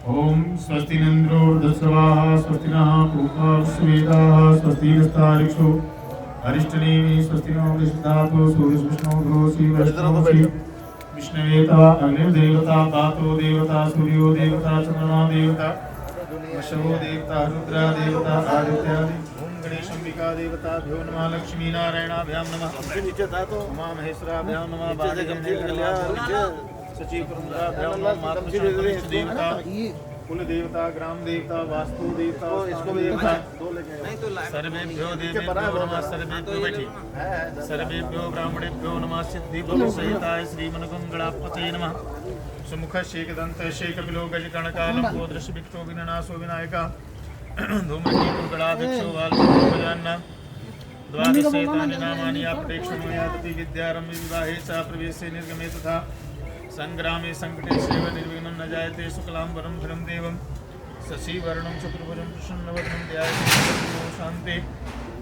ओम स्वस्ति इन्द्रो वृद्धश्रवाः स्वस्ति नः पूषा विश्ववेदाः स्वस्ति नस्तारिक्षो अरिष्टनेमि स्वस्ति नो वृषधातु सूर्यविष्णोधोषि वैष्णवसि विष्णवेता अग्निर्देवता पातो देवता सूर्यो देवता चंद्रमा देवता वशवो देवता रुद्रा देवता आदित्यादि ओम गणेशंबिका देवताभ्यो नमः लक्ष्मी नारायणाभ्यां नमः उमा महेश्वराभ्यां नमः सचिव कुरुंद्राभ्यां नमः देवता कुल देवता ग्राम देवता वास्तु देवता इसको देवता सर्वेभ्यो देवेभ्यो नमः सर्वेभ्यो ब्राह्मणेभ्यो नमः सिद्धिभ्यो सहिताय श्रीमन्मंगलापते नमः सुमुख शेकदंत शेकपिलो गजकर्णकालं गोदृश विक्तो विनाशो विनायका धूमकेतु गणाध्यक्षो वाल्मीकिर्गजानन द्वादशैतानि नामानि अप्रेक्षणो याति विद्यारम्भे विवाहे च प्रवेशे निर्गमे तथा संग्रामे संकटे सेव निर्विघ्नं न जायते शुक्लांबरं धरं देवं शशिवर्णं चतुर्भुजं प्रसन्नवदनं ध्यायेत् शान्ते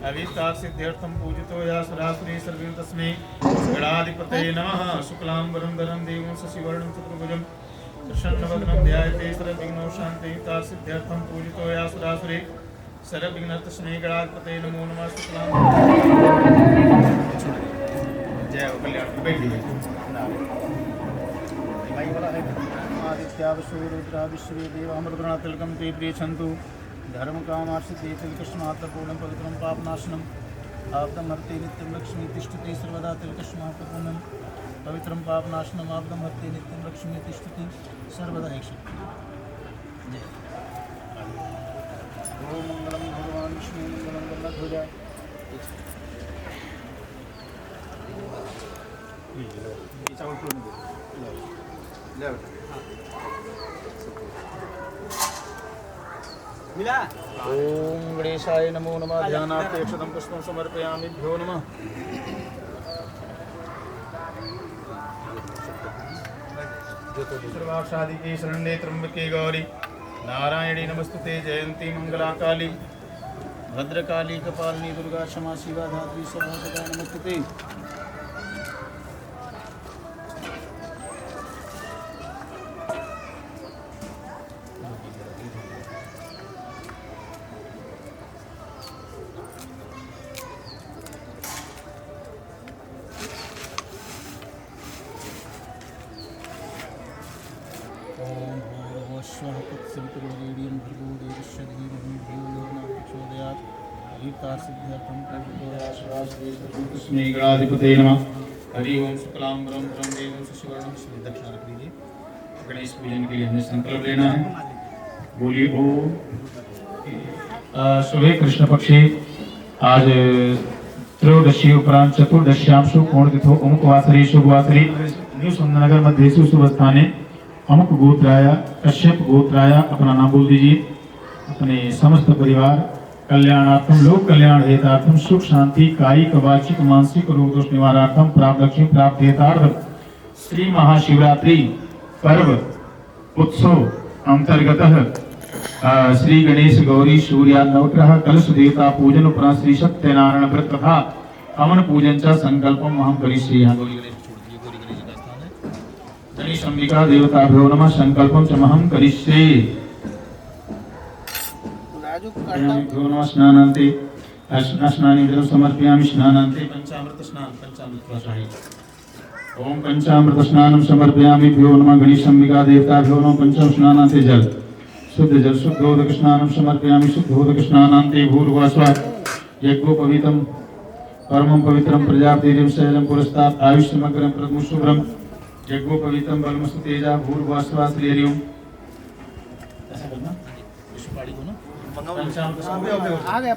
अभीष्टासिद्ध्यर्थं पूजितो या सुरासुरे सर्वे तस्मै गणाधिपतये नमः शुक्लांबरं धरं देवं शशिवर्णं चतुर्भुजं प्रसन्नवदनं ध्यायेत् सर्वविघ्नो शान्ते सिद्ध्यर्थं पूजितो या सुरासुरे सर्वविघ्न तस्मै गणाधिपतये नमो नमः शुक्लांबरं जय कल्याण बैठिए आदित्यावशो रुद्रा विश्वे देवामृतगणा तिलकं ते प्रियच्छन्तु धर्मकामार्षिते तिलकस्मात्पूर्णं पवित्रं पापनाशनम् आप्तमर्ते नित्यं लक्ष्मी तिष्ठति सर्वदा तिलकस्मात्पूर्णं पवित्रं पापनाशनम् आप्तमर्ते नित्यं लक्ष्मी तिष्ठति सर्वदा एक जय ओम मंगलम भगवान विष्णु मंगलम गणध्वजा मिला ओम गणेशाय नमो नमः ध्यानार्थेक्षतं पुष्पं समर्पयामि भ्यो नमः सर्वाक्षादिके शरण्ये त्र्यंबके गौरी नारायणी नमस्तुते जयंती मंगलाकाली भद्रकाली कपालिनी दुर्गा क्षमा शिवा धात्री सर्वदा नमस्तुते गणाधिपते नमः हरि ओम शुक्लांबरं धरं देवं शशिवर्णं दक्षिणा रख दीजिए गणेश पूजन के लिए हमें संकल्प लेना है बोलिए ओम शुभे कृष्ण पक्षे आज त्रयोदशी उपरांत चतुर्दश्यां पूर्णतिथो अमुक वासरे शुभवासरे न्यू सुंदरनगर मध्य शुभ स्थाने अमुक गोत्राय कश्यप गोत्राय अपना नाम बोल दीजिए अपने समस्त परिवार कल्याणार्थम लोक कल्याण हेतार्थम सुख शांति कायिक वाचिक मानसिक रोग दोष निवारणार्थम प्राप्त लक्ष्मी प्राप्त हेतार्थ श्री महाशिवरात्रि पर्व उत्सव अंतर्गत श्री गणेश गौरी सूर्य नवग्रह कलश देवता पूजन उपरांत श्री सत्यनारायण व्रत तथा हवन पूजन च संकल्पम हम करिष्ये। यहाँ गौरी गणेश छोड़ दिए, गौरी गणेश का स्थान है। गणेश अंबिका देवताभ्यो नमः संकल्पम च महं करिष्ये। स्नानान्ते स्नानि जलं समर्पयामि स्नानान्ते पंचामृत स्नान पंचामृत वासाहि ओम पंचामृत स्नानं समर्पयामि भ्यो नमः गणेश अंबिका देवताभ्यो नमः पंचम स्नानान्ते जल शुद्धोदक स्नानं समर्पयामि शुद्धोदक स्नानान्ते भूर्वास्वात् यज्ञोपवीतं परमं पवित्रं प्रजापतिं शैलं पुरस्तात् आयुष्यमग्रं प्रमुशुभ्रं यज्ञोपवीतं बलमस्तु तेजा भूर्वास्वात् श्रीहरिओम। ऐसा करना विष्णुपाड़ी को ना आ गया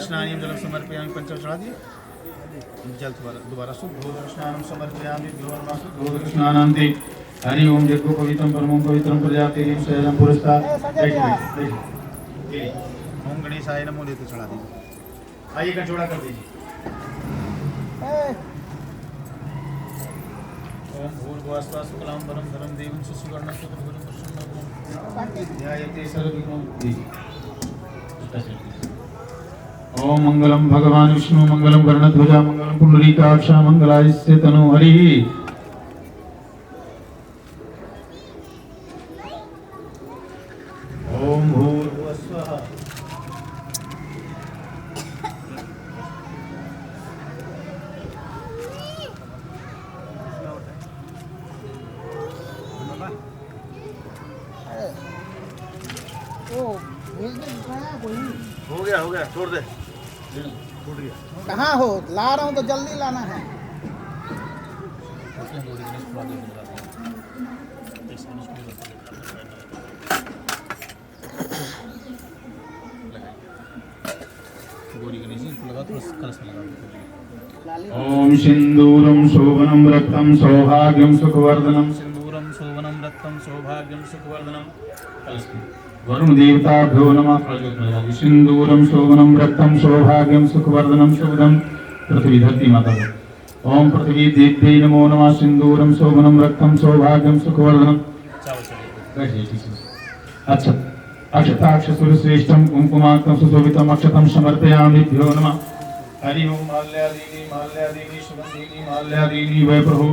स्नानं जलं समर्पयामि पंचम चढ़ा दिए जल दोबारा शुद्धोदक स्नानं समर्पयामि शुद्धोदक स्नानान्ते हरि ओम यज्ञोपवीतं परमं पवित्रं प्रजापतिं शैलं पुरस्तात् ओम गणेशाय नमो देते चढ़ा दीजिए। आइए जोड़ा कर दीजिए। ओम भूर्भुवस्सुः शुक्लांबरं धरं देवं शशिवर्णं चतुर्भुजं प्रसन्नं ध्यायते सर्वविघ्नों। ओम मंगलम भगवान विष्णु मंगलम गरुड़ध्वजा मंगलम पुंडरीकाक्ष मंगलायस्य तनो हरि। हो गया छोड़ दे। छूट गया। कहाँ हो? ला रहा हूँ तो जल्दी लाना है। ओम सिंदूरम शोभनम रत्नम सौभाग्यम सुखवर्धनम। सिंदूरम शोभनम रत्नम सौभाग्यम सुखवर्धनम। वरुण देवताभ्यो नमः। सिंदूरम शोभनम रत्नम सौभाग्यम सुखवर्धनम शुभदम। पृथ्वी धरती माता को ओम पृथ्वी देव्यै नमो नमः। सिंदूरम शोभनम रत्नम सौभाग्यम सुखवर्धनम। अच्छा अक्षताक्षसुर श्रेष्ठम कुंकुमाक्तम सुशोभितम अक्षतम समर्पयामि भ्यो नमः। हरि ओम माल्यादीनी सुगंधीनी माल्यादीनी वै प्रभु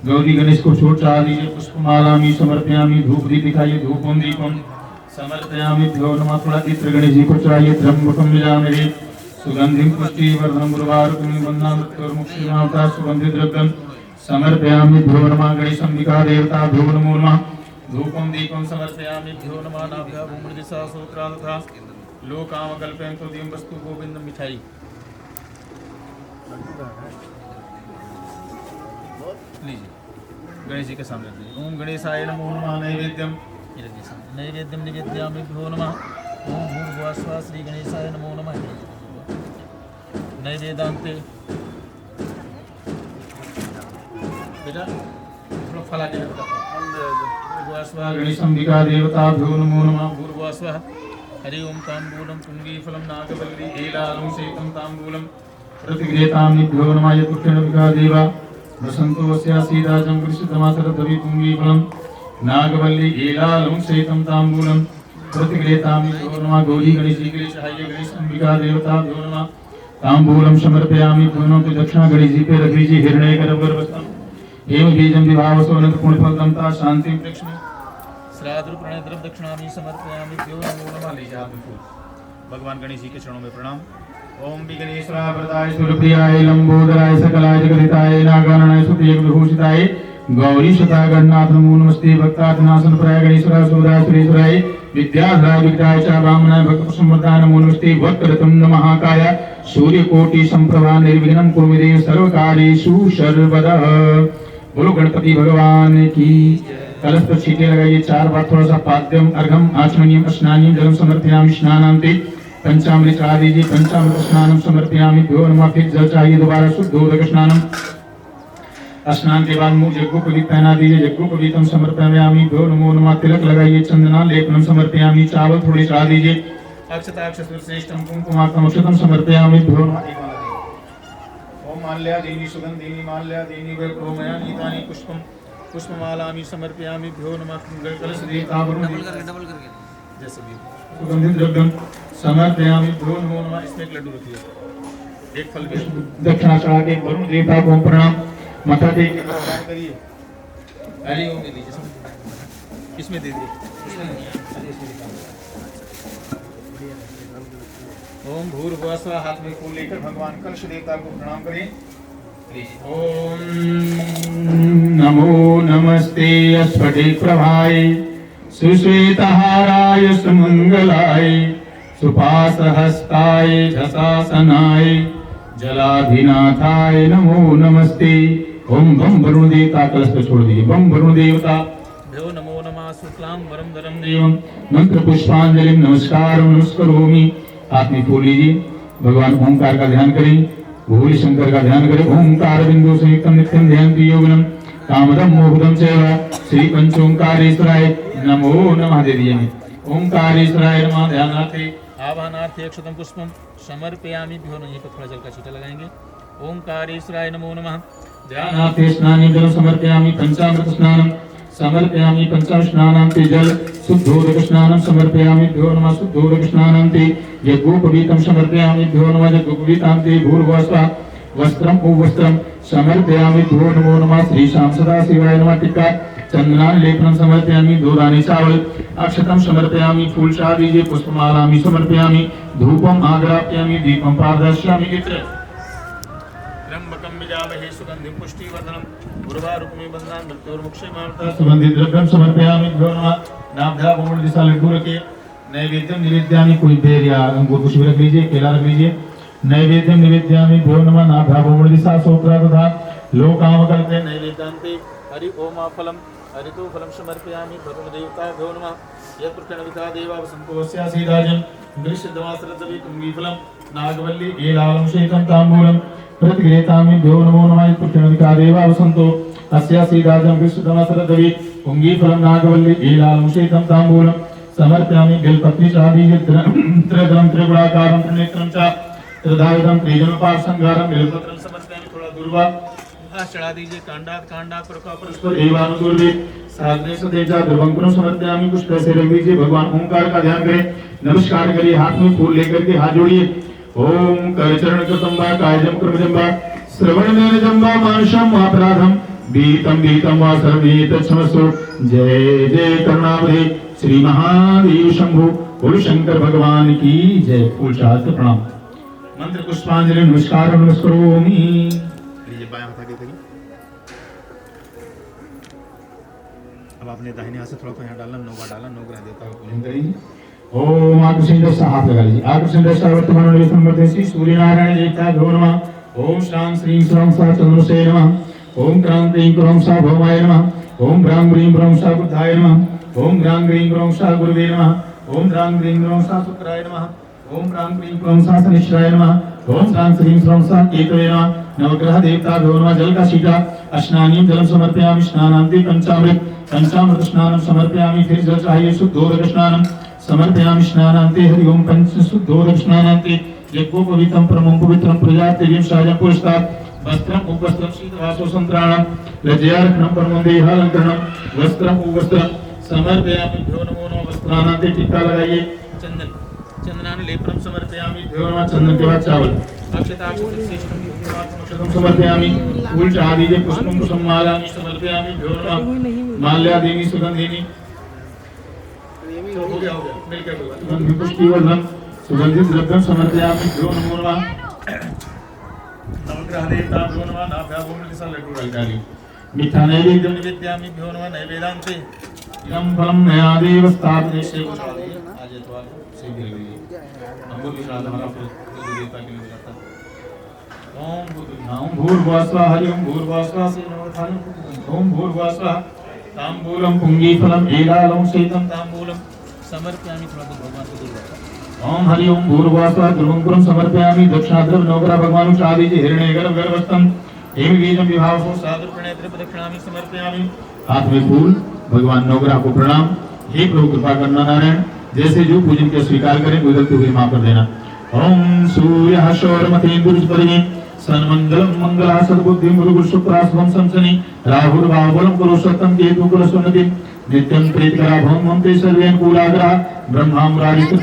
गौरी गणेश को छोड़ चढ़ा दीजिए। पुष्पमालामि समर्पयामि। धूप दीप दिखाइए। धूपम दीपम समर्पयामि भ्यो नमः। थोड़ा इत्र गणेश जी को चढ़ाइए। त्र्यंबकम यजामहे सुगंधिम पुष्टिवर्धनम गुरुवारुकमिं वन्दामृत्योर्मुक्षीमावता सुगंधि द्रव्यम समर्पयामि भ्यो नमः। गणेश अंबिका देवता भ्यो नमो नमः। धूपम दीपम समर्पयामि भ्यो नमः। नाभ्या भूमृदिशा सूत्रा तथा लोकाम कल्पयन्तु दीम वस्तु गोविंद मिठाई। लीजिए गणेश जी के सामने दीजिए। ओम गणेशाय नमो नमः। नैवेद्यम नैवेद्यम निवेद्यामि भ्यो नमः। ओम भूर्भुवः स्वः श्री गणेशाय नमो नमः। नैवेदान्ते बेटा थोड़ा फला के भूर्भुवः स्वः गणेशाम्बिका देवता भ्यो नमो नमः। भूर्भुवः स्वः। हरि ओम ताम्बूलं पुंगीफलं नागवल्ली एलालं शेतं ताम्बूलं प्रतिगृहीतामि भ्यो नमः। यदुक्षणविका देवा वसंतो स्यासीदाजं कृष्णतमासरधवि पुंगीफलं नागवल्ली एलालं शेतं ताम्बूलं प्रतिगृहीतामि भ्यो नमः। गौरी गणेशी गणेशाय गणेश अंबिका देवता भ्यो नमः। ताम्बूलं समर्पयामि भ्यो नमः। दक्षिणा गणेश जी पे रख लीजिए। हिरण्यगर्भवस्त्रम एवं बीजं विभावसो अनंत पुण्यफलदं ता शांतिं प्रक्ष्मे श्राद्ध प्रणय द्रव्य दक्षिणामि समर्पयामि भ्यो नमो नमः। लीजिए हाथ में फूल। भगवान गणेश जी के चरणों में प्रणाम। ओम विघ्नेश्वराय वरदाय सुरप्रियाय लंबोदराय सकलाय जगदिताय नागाननाय स्तुति विभूषिताय गौरी शता गणनाथ नमो नमस्ते। भक्तानाशन प्राय गणेश्वराय सुराय सुरेश्वराय विद्याधराय विग्रहाय च वामनाय भक्त संवर्धाय नमो नमस्ते। वक्रतुंड महाकाय सूर्यकोटि संप्रभा निर्विघ्नं कुरु मे देव सर्वकार्येषु सर्वदा। बोलो गणपति भगवान की। कलश पर छींटे लगाइए 4 बार। थोड़ा सा पाद्यम अर्घम आचमनीयम स्नानीयम जलम समर्पयामि स्नानान्ते पंचामृत चढ़ा दीजिए। पंचामृत स्नानम समर्पयामि भ्यो नमः। फिर जल चाहिए दोबारा शुद्धोदक स्नानम। स्नान के बाद मुंह यज्ञोपवीत पहना दीजिए। यज्ञोपवीतम समर्पयामि भ्यो नमो नमः। तिलक लगाइए। चंदना लेपनम समर्पयामि। चावल थोड़ी चढ़ा दीजिए। अक्षताक्षसुर श्रेष्ठम कुंकुमाक्तम अक्षतम समर्पयामि भ्यो नमः। ओम माल्यादीनी सुगंधीनी माल्यादीनी वै प्रोमया नीतानि पुष्पम पुष्पमालामि समर्पयामि भ्यो नमः। कलश देवतावरुण डबल करके जैसे भी सुगंधित द्रव्यम समर्पयामि भ्यो नमो नमः। इसमें एक लड्डू रखिए। एक फल भी दक्षिणा चढ़ा के वरुण देवता को प्रणाम। माथा टेक के नमस्कार करिए। हरि ओम दीजिए। इसमें दे दीजिए। ओम भूर्भुवः स्वः। हाथ में फूल लेकर भगवान कलश देवता को प्रणाम करें। ओम नमो नमस्ते अस्फटिक प्रभाय सुश्वेतहाराय सुमंगलाय सुपासहस्ताय झसासनाय जलाधिनाथाय नमो नमस्ते। ओम बम वरुण देवता कलश पे छोड़ दीजिए। बम वरुण देवता भ्यो नमो नमः। शुक्लां वरदं देवं मंत्र पुष्पांजलि नमस्कार नमस्करोमि। हाथ में फूल लीजिए। भगवान ओंकार का ध्यान करें। भोले शंकर का ध्यान करें। ओंकार बिंदु संयुक्तम नित्यम ध्यान योगनम कामदम मोहदम सेवा श्री पंचोंकारेश्वराय नमो नमः दे दिए। ओंकारेश्वराय नमः। ध्यानार्थे आवाहनार्थे अक्षतम पुष्पम समर्पयामि भ्यो नमः। यहीं पर थोड़ा जल का छींटा लगाएंगे। ओंकारेश्वराय नमो नमः। ध्यानार्थे स्नानं जलं समर्पयामि। पंचामृत स्नानं समर्पयामि। पंचामृत स्नानान्ते जल शुद्धोदक स्नानं समर्पयामि भ्यो नमः। शुद्धोदक स्नानान्ते यज्ञोपवीतं समर्पयामि भ्यो नमः। यज्ञोपवीतान्ते भूर्भुवः स्वः। वस्त्रम उपवस्त्रम समर्पयामि भ्यो नमो नमः। श्री श्याम सदा शिवाय नमः। टिक्का चंदना लेपनम समर्पयामि। 2 दाने चावल अक्षतम समर्पयामि। फूल चढ़ा दीजिए। पुष्पमालामि समर्पयामि। धूपम आग्रापयामि। दीपम पारदर्शयामि। इत्र त्र्यंबकं यजामहे सुगंधिं पुष्टिवर्धनम् उर्वारुकमिं वन्दामृत्योर्मुक्षीमामृता सुगंधित द्रव्यं समर्पयामि भ्यो नमः। नाभ्या भूमृदिशा लड्डू रखिए। नैवेद्यम निवेद्यामि, कोई बेर या अंगूर कुछ भी रख लीजिए, केला रख लीजिए। नैवेद्यम निवेद्यामि भ्यो नमः नाभ्याभूमि दिशा सोत्रा तथा लोकामकल्पे नैवेद्यान्ते हरि ओम फलम हरितो फलम समर्पयामि भगवन् देवताभ्यो नमः। यत्पुरुषणविता देवावसंकोस्यासीदाजं दृश्यदमासरद्वि कुङ्गीफलं नागवल्ली एलालं शेतं ताम्बूलं प्रतिगृहीतामि भ्यो नमो नमः। यत्पुरुषणविता देवावसन्तो अस्यासीदाजं दृश्यदमासरद्वि कुङ्गीफलं नागवल्ली एलालं शेतं ताम्बूलं समर्पयामि। बिल्पत्री त्रिदलं त्रिगुणाकारं त्रिनेत्रं च त्रिधायुधं त्रिजनोपासंगारं बिल्पत्रं समर्पयामि। थोड़ा दुर्वा चढ़ा दीजिए। कांडात कांडा पुरखा परस्पर एवानुदुर्वे साधने सदेजा ध्रुवंकुरं समर्पयामि। कुछ पैसे रख दीजिए। भगवान ओंकार का ध्यान करें, नमस्कार करिए, हाथ में फूल लेकर के हाथ जोड़िए। ओम करचरण कृतंबा कायजम क्रमजंबा श्रवणमेनजंबा मानुषम अपराधम बीतम बीतम वा सर्वेत क्षमस्व। जय जय करुणावधे श्री महादेव शंभु बोलो शंकर भगवान की जय। फूल चढ़ाकर प्रणाम। मंत्र पुष्पांजलि नमस्कार नमस्करोमि। लीजिए बायां हाथ आगे करिए। अब आपने दाहिने हाथ से थोड़ा सा यहाँ डालना, 9 बार डालना, 9 ग्रह देवता का पूजन करेंगे। ओम आकर्षण दशा हाथ लगा लीजिए। आकर्षण दशा वर्तमान संवर्धन श्री सूर्य नारायण देवताभ्यो नमः। ओम श्रां श्रीं श्रं सा चंद्रसे नमः। ओम क्रां क्रीं क्रों सा भौमाय नमः। ओम भ्रां ग्रीं ब्रौं सा बुद्धाय नमः। ओम ग्रां ग्रीं ग्रौं सा गुरुवे नमः। ओम द्रां ग्रीं ग्रौं सा शुक्राय नमः। ओम क्रां क्रीं क्रों सा शनिश्चराय नमः। ओम श्रां श्रीं श्रं सा केतवे नमः। नवग्रह देवताभ्यो नमः। जल का छींटा स्नानीय जलम समर्पयामि। स्नानान्ते पंचामृत स्नानं समर्पयामि। फिर जल चाहिए शुद्धोदक स्नानं समर्पयामि। स्नानान्ते हरि ओम पंच शुद्धोदक स्नानान्ते यज्ञोपवीतं परमं पवित्रं प्रजापतिं साजं पुरस्तात् वस्त्रम् उपवस्त्रं शीतवासो सन्त्राणं लज्जारक्षणं परमं देहालङ्करणं वस्त्रम् उपवस्त्रं समर्पयामि। भ्यो नमो नमः। वस्त्रानान्ते टीका लगाइए। चंदनान लेपनम समर्पयामि। भ्यो नमः। चंदन के बाद चावल अक्षताक्षतम समर्पयामि। फूल चढ़ा दीजिए। पुष्पं पुष्पमालानि समर्पयामि। भ्यो नमः। माल्यादीनि सुगंधिनि हो गया मिलकर सुगंधि पुष्टिवर्धन सुगंधित द्रव्यं समर्पयामि। भ्यो नमो नमः। नवग्रह देवताभ्यो नमः। नाभ्याभूमि दिशा लड्डू डाली। मीठा नैवेद्यं निवेद्यामि। भ्यो नमः। नैवेदान्ते इदं फलं मया देव स्थापने से आज एतवार से गिर गई अंगूर की श्राद्ध हमारा फल देवता के लिए जाता है। ओम भूर्भुवः स्वः। हरि ओम भूर्भुवः स्वः। ओम भूर्भुवः स्वः। तांबूलं पुंगीफलम् एलालं शेतं तांबूलं समर्पयामि। थोड़ा तो भगवान को दूर रखा। ओम हरि ओम भूर्भुवः स्वः। ध्रुवंकुरं समर्पयामि। दक्षिणाद्रव नवग्रह भगवान चढ़ा दीजिए। हिरण्यगर्भ गर्भस्थं हेम बीजं विभावसो साधुप्रणेत्र प्रदक्षिणामि समर्पयामि। हाथ में फूल। भगवान नवग्रह को प्रणाम। हे प्रभु कृपा करना नारायण, जैसे जो पूजन के स्वीकार करें गलती हुई माफ कर देना। ओम सूर्यः शौर्यमतेन्दुर्परिणे सन्मंगलम मंगला सद्बुद्धि मुरुगु शुक्राशुभम संसनि राहुर्भावबलं कुरुषोत्तम केतु कुलसुन्नति नित्यं प्रीतिकरा भवन्ते सर्वेन कुलाग्रह ब्रह्माम्रादित्य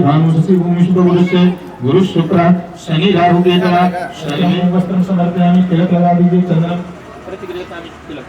भानु शशि भूमि शुभगुरुस्य गुरु शुक्र शनि राहु केतवा शनि वस्त्रं समर्पयामि। तिलक लगा दीजिए। चंदन प्रतिगृहीतामि। तिलक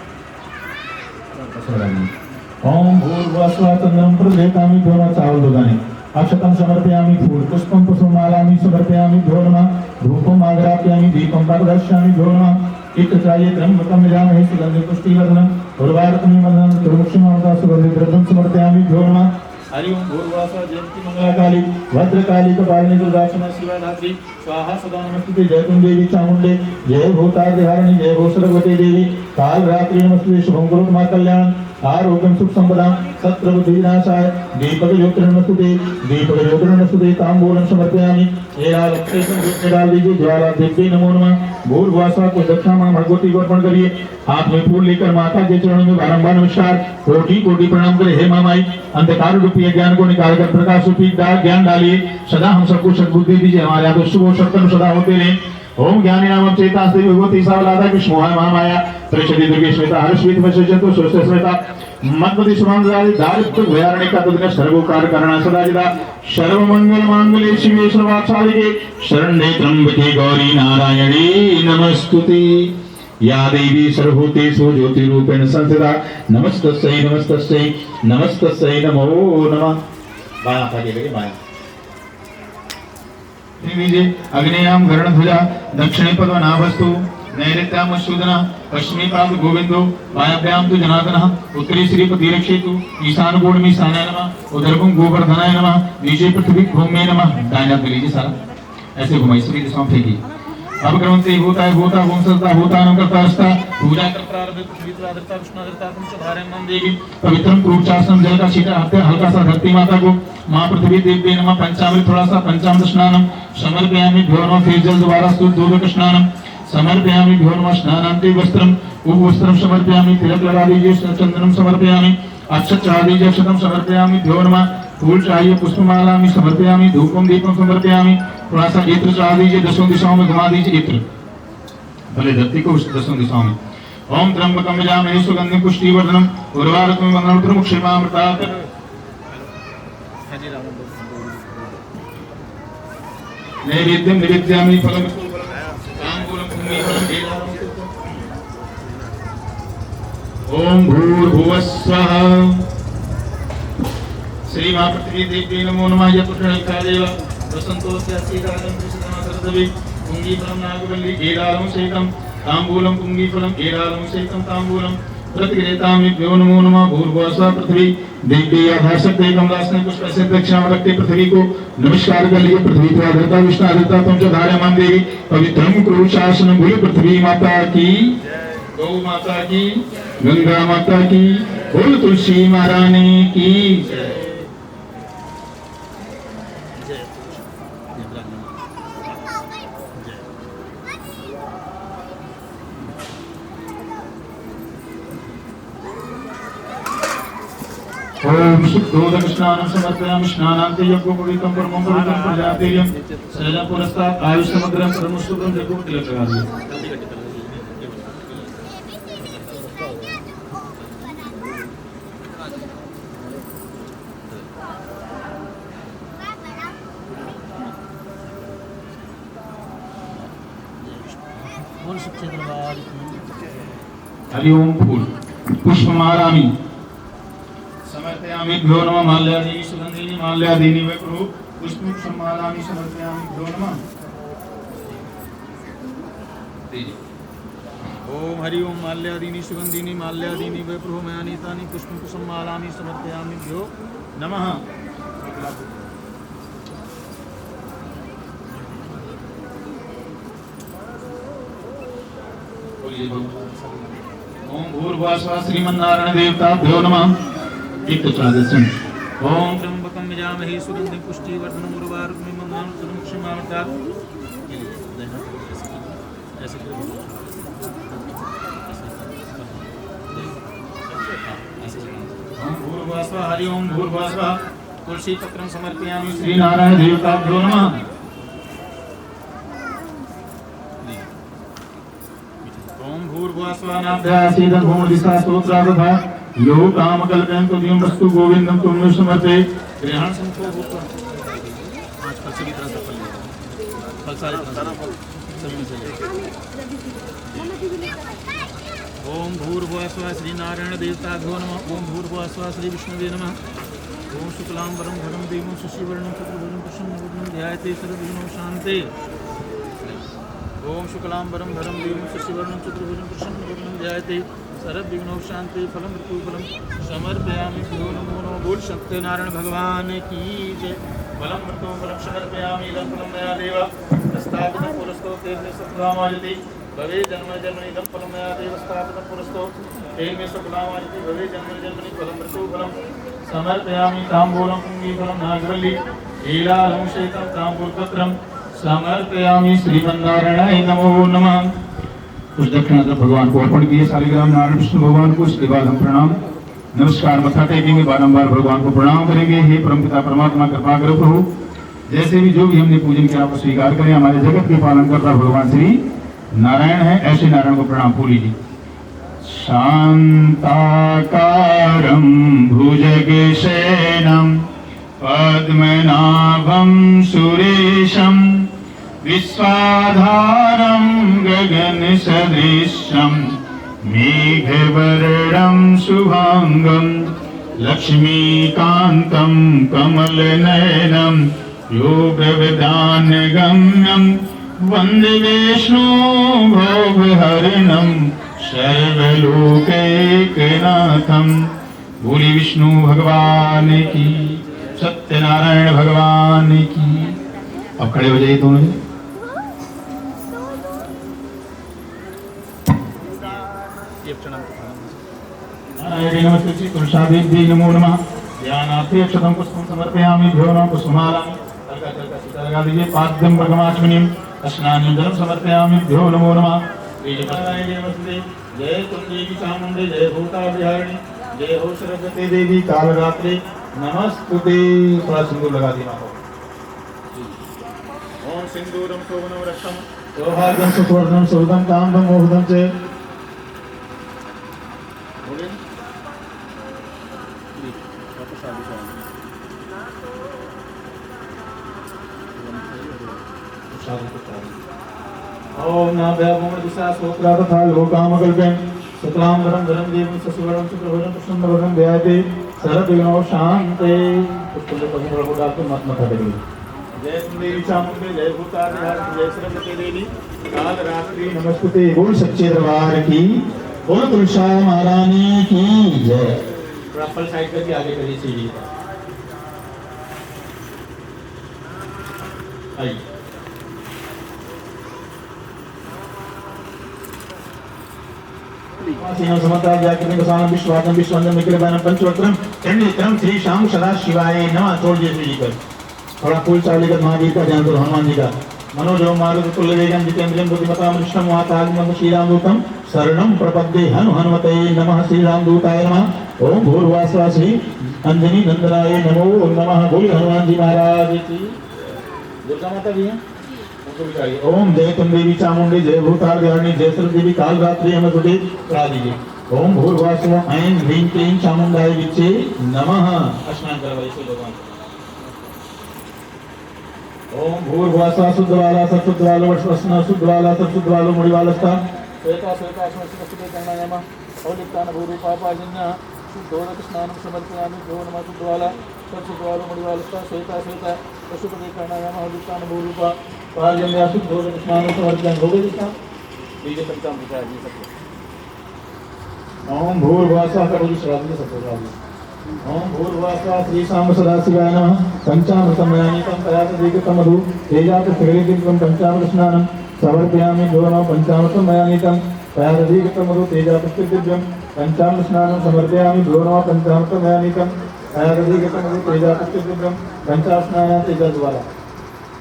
ओम भूर्भुवः स्वः। चंद्रं प्रतिगृहीतामि। भ्यो नमः। चावल दोगाने अक्षतं समर्पयामि। फूल पुष्पं पुष्पमालानि समर्पयामि। भ्यो नमः। धूपम् आग्रापयामि। दीपं प्रदर्शयामि। भ्यो नमः। इत्र चाहिए त्र्यंबकं यजामहे सुगन्धि पुष्टिवर्धनम् उर्वारुकमिव वन्दनं त्रिमुक्षमावता सुगन्धि द्रव्यं समर्पयामि। भ्यो नमः। हरि ओम भूर्भुवः स्वः। जयन्ती मंगलाकाली भद्रकाली कपालिनी दुर्गाक्षमा शिवा धात्री स्वाहा सदा नमस्ते। जयतुं देवी चामुण्डे जय भूतादिहारिणी जय भूसर्ववती देवी कालरात्रि नमस्ते। शुभं करोतु मा कल्याणम् आरोग्यं सुख संपदां सत्र बुद्धि विनाशाय दीपक ज्योतिर्नमस्तुते दीपक ज्योतिर्नमस्तुते। तांबूलं समर्पयामि। एलालक्षे संयुक्त डाल दीजिए। ज्वाला देवी नमो नमः। भूर्भुवः स्वः को दक्षिणा मां भगवती को अर्पण करिए। हाथ में फूल लेकर माता के चरणों में बारंबार नमस्कार कोटि कोटि प्रणाम करे। हे मामाई अंधकार रूपी ज्ञान को निकालकर प्रकाश रूपी ज्ञान डालिए। सदा हम सबको सद्बुद्धि दीजिए। हमारे यहाँ शुभ सत्कर्म सदा होते रहे। ओम ज्ञानी नाम चेता श्री भगवती सावलादा कृष्णोहाय महामाया त्रिशति दुर्गे श्वेता हर्षवीत वशेषतो स्वस्थ श्वेता मद्मति सुमांगदारि दारिद्र्य भयारणिका तदन सर्वकार करणा सदाजिदा सर्वमंगल मांगल्ये शिवे सर्वार्थसाधिके शरण्ये त्र्यंबके गौरी नारायणी नमस्तुते। या देवी सर्वभूतेषु ज्योतिरूपेण संस्थिता नमस्तस्यै नमस्तस्यै नमस्तस्यै नमो नमः। बायां हाथ आगे लगे। बायां अग्नेयाम गरुड़ध्वजा दक्षिणे पद्मनाभस्तु नैऋत्याम शूदना पश्चिमी प्रांत गोविंदो, वायव्याम तु जनार्दनः, उत्तरी श्रीपति रक्षेतु, ईशान कोण में ईशानाय नमः, उदरभुम गोवर्धनाय नमः, नीचे पृथ्वी भूमि नमः। दाहिने हाथ में लीजिए सारा, ऐसे घुमाइए सभी दिशाओं में फेंकिए। अब क्रमंते होता है होता ओम सत्ता होता अनम करता अस्ता पूजा कर प्रारंभ पृथ्वी आदरता विष्णु आदरता तुम धारे मन देगी पवित्रम क्रूरचासन जल का छींटा हाथ हल्का सा धरती माता को मां पृथ्वी देवी नमः पंचामृत थोड़ा सा पंचामृत स्नानम समर्पयामि भ्यो नमः फिर जल दोबारा स्तुत दोदक स्नानम समर्पयामि भ्यो नमः स्नानांति वस्त्रम उपवस्त्रम समर्पयामि तिलक लगा दीजिए चंदनम समर्पयामि अक्षत चढ़ा दीजिए अक्षतम समर्पयामि भ्यो नमः फूल चाहिए पुष्पमाला में समर्पयामि धूपम दीपम समर्पयामि थोड़ा सा इत्र चढ़ा दीजिए दसों दिशाओं में घुमा दीजिए इत्र भले धरती को दसों दिशाओं में ओम त्र्यंबकम यजामहे सुगंधिं पुष्टिवर्धनम उर्वारुकम वंदनं त्रिमुक्षीमामृतात् नैवेद्यं निवेद्यामि फलम तांबूलं ओम भूर्भुवः स्वः श्री मां पृथ्वी देवी नमो नमः यत्पुत्रैकादेव वसन्तोऽस्यासीदानं कृष्णमासरदवि पुंगीफलं नागवल्ली एरालं शेकं तांबूलं पुंगीफलं एरालं शेकं तांबूलं प्रतिग्रहीतामिभ्यो नमो नमः भूर्भुवः स्वः पृथ्वी देवी आधारशक्ति कमलासने पुष्प से दक्षिणा रखते पृथ्वी को नमस्कार कर लिए पृथ्वी तो आदरता विष्णु आदरता तुम जो धार्यमान देवी पवित्रम कुरुशासनं भूल पृथ्वी माता की गौ माता की गंगा माता की बोल तुलसी महारानी की ओम शुद्धोदक स्नानं समर्पयामि स्नानान्ते यज्ञोपवीतं परमं पवित्रं प्रजातेयं शैलं पुरस्तात् आयुष्यमग्रं परमशुभं जगो तिलक लगा दिया हरि ओम फूल पुष्पमालामि समर्पयामि भ्यो नमः माल्यादीनि सुगन्धिनि माल्यादीनि वै प्रभु पुष्पमालामि समर्पयामि भ्यो नमः ओम हरि ओम माल्यादीनि सुगन्धिनि माल्यादीनि वै प्रभु मयानीतानि पुष्पमालामि समर्पयामि भ्यो नमः ओम भूर्भुवः स्वः श्रीमन्नारायण देवताभ्यो नमः दर्शन ओम त्र्यंबकं यजामहे सुगंधिं पुष्टिवर्धनम् उर्वारुकमिव वंदनं त्रिमुक्षीमामृतात् ऐसे ओम भूर्भुवः स्वः हरि ओम भूर्भुवः स्वः तुलसी पत्रं समर्पयामि श्री नारायण देवताभ्यो नमः ओम भूर्भुवः स्वः नाभ्यासीदं भूमदिशा स्तोत्रादधा यो काम कल्पयं तुम वस्तु गोविंदम तुम समर्थे ग्रहण संतो भूत्वा आज फल सभी तरह से फल सारे तरह सभी में से ओम भूर्भुवः स्वः श्री नारायण देवताभ्यो नमः ओम भूर्भुवः स्वः श्री विष्णुवे नमः ओम शुक्लांबरं भरं देवं शशिवर्णं चतुर्भुजं प्रसन्नवदनं ध्यायते सर्वविघ्नोपशान्ते ओम शुक्लांबरं भरं देवं शशिवर्णं चतुर्भुजं प्रसन्नवदनं ध्यायते सर्वविघ्नोपशान्ति फलं मृत्युफलं समर्पयामि भ्यो नमो नमः बोल सत्यनारायण भगवान की जय फलं मृत्युफलं समर्पयामि इदं फलं मया देव स्थापितं पुरस्तो तेन सत्कामायति भवे जन्म जन्मनि इदं फलं मया देव स्थापितं पुरस्तो तेन सत्कामायति भवे जन्म जन्मनि फलं मृत्युफलं समर्पयामि ताम्बूलं पुंगीफलं नागवल्ली लीलालं शेखं ताम्बूलपत्रं समर्पयामि श्रीमन्नारायणाय नमो नमः कुछ दक्षिणा तो भगवान को अर्पण किए शालिग्राम नारायण विष्णु भगवान को इसके बाद हम प्रणाम नमस्कार मत्था टेकेंगे बारंबार भगवान को प्रणाम करेंगे हे परमपिता परमात्मा कृपा करो प्रभु जैसे भी जो भी हमने पूजन किया आपको स्वीकार करें हमारे जगत के पालन करता भगवान श्री नारायण है ऐसे नारायण को प्रणाम फूल लीजिए शांताकारं भुजगशयनं पद्मनाभं सुरेशं विश्वाधारं गगनसदृशं मेघवर्णं शुभांगं लक्ष्मीकान्तं कमलनयनं योगविदानगम्यं वन्दे विष्णु भवहरणं सर्वलोकैकनाथम। बोली विष्णु भगवान की, सत्यनारायण भगवान की। अब खड़े हो जाइए दोनों। नारायणे नमस्ते श्री तुलसादेवी नमो नमः। ध्यानार्थे अक्षतं पुष्पं समर्पयामि। भ्यो नमः पुष्पमालां तर्का लगा दीजिए। पाद्यं प्रगमाचमनीं स्नानं जलं समर्पयामि। भ्यो नमो नमः। नारायणे नमस्ते। जय कुलदेवी चामुंडे जय भूता विहारिणी जय हो सरस्वती देवी कालरात्रि नमस्तुते। थोड़ा सिंदूर लगा देना हो। ओम सिंदूरम शोभनम रक्षम सौभाग्यम सुवर्णम सुहृदम कामदम मोहदम च। ओम नाभ्यामोम दिशा सोत्रा तथा लोकामकल्पं शुक्लांबरं धरं देवं शशिवर्णं शुक्रभुजं प्रसन्नवदनं ध्यायते सर्वविघ्नों शान्ते। पुष्पल प्रभु डालते मत मत हटेगी। जय देवी चामुंडे जय भूतादिहारिणी जय सरस्वती देवी कालरात्रि नमस्तुते। बोल सच्चे दरबार की, बोल तुलसा महारानी की जय। प्रॉपर साइड करके आगे करिए सीढ़ी पर। आइए समता व्याकरण सानम विश्वासम विश्वंदम निखिलबानम पंचवक्त्रम चंडित्रम श्री श्याम सदा शिवाय नमः। छोड़ दिए श्री जी पर। थोड़ा फूल चावली का महावीर का ध्यान करो, हनुमान जी का। मनोजव मारुत तुल्यवेगम जितेन्द्रियम बुद्धिमताम वरिष्ठम वातात्मम श्रीरामदूतम शरणं प्रपद्ये हनुमते नमः। श्रीरामदूताय नमः। ओम भूर्भुवः श्री अंजनी नंदनाय नमो नमः। बोल हनुमान जी महाराज की। दुर्गा माता भी है। ओम जय तुम देवी चामुंडे जय भूतादिहारिणी जय सरस्वती कालरात्रि नमस्तुते। करा दीजिए। ओम भूर्भुवः स्वः ऐं ह्रीं क्लीं चामुंडाय विच्चे नमः। स्नान करवाइए से भगवान। ओम भूर्भुवः स्वः शुद्धवाला सत्शुद्धवालो वस्वस्न शुद्धवाला सत्शुद्धवालो मुड़िवालस्था श्वेता श्वेता स्मृतिकस्तुते कर्णायामः। औलिप्तान भूरूपापाजन्य शुद्धोदक स्नानं समर्पयामि। भ्यो नमः शुद्धवाला सत्शुद्धवालो मुड़िवालस्था श्वेता श्वेता पशुपते कर्णायामः। औलिप्तान भूरूपा पाजन्य शुद्धोदक स्नानं समर्पयामि। हो गई दिशा दीजिए पंचामृत चाहिए सबको। ओम भूर्भुवः स्वः करोति श्रावति सत्सरावति। ओम भूर्भुवः स्वः श्री शाम सदाशिवाय नमः। पंचामृतं मयानीतं तयातदीकृतं मधु तेजात त्रिगलितं पंचामृत स्नानं समर्पयामि। भ्यो नमः पंचामृतं मयानीतं तयातदीकृतं मधु तेजात त्रिगलितं पंचामृत स्नानं समर्पयामि। भ्यो नमः पंचामृतं मयानीतं तयातदीकृतं मधु तेजात त्रिगलितं पंचामृत स्नानं तेजद्वारा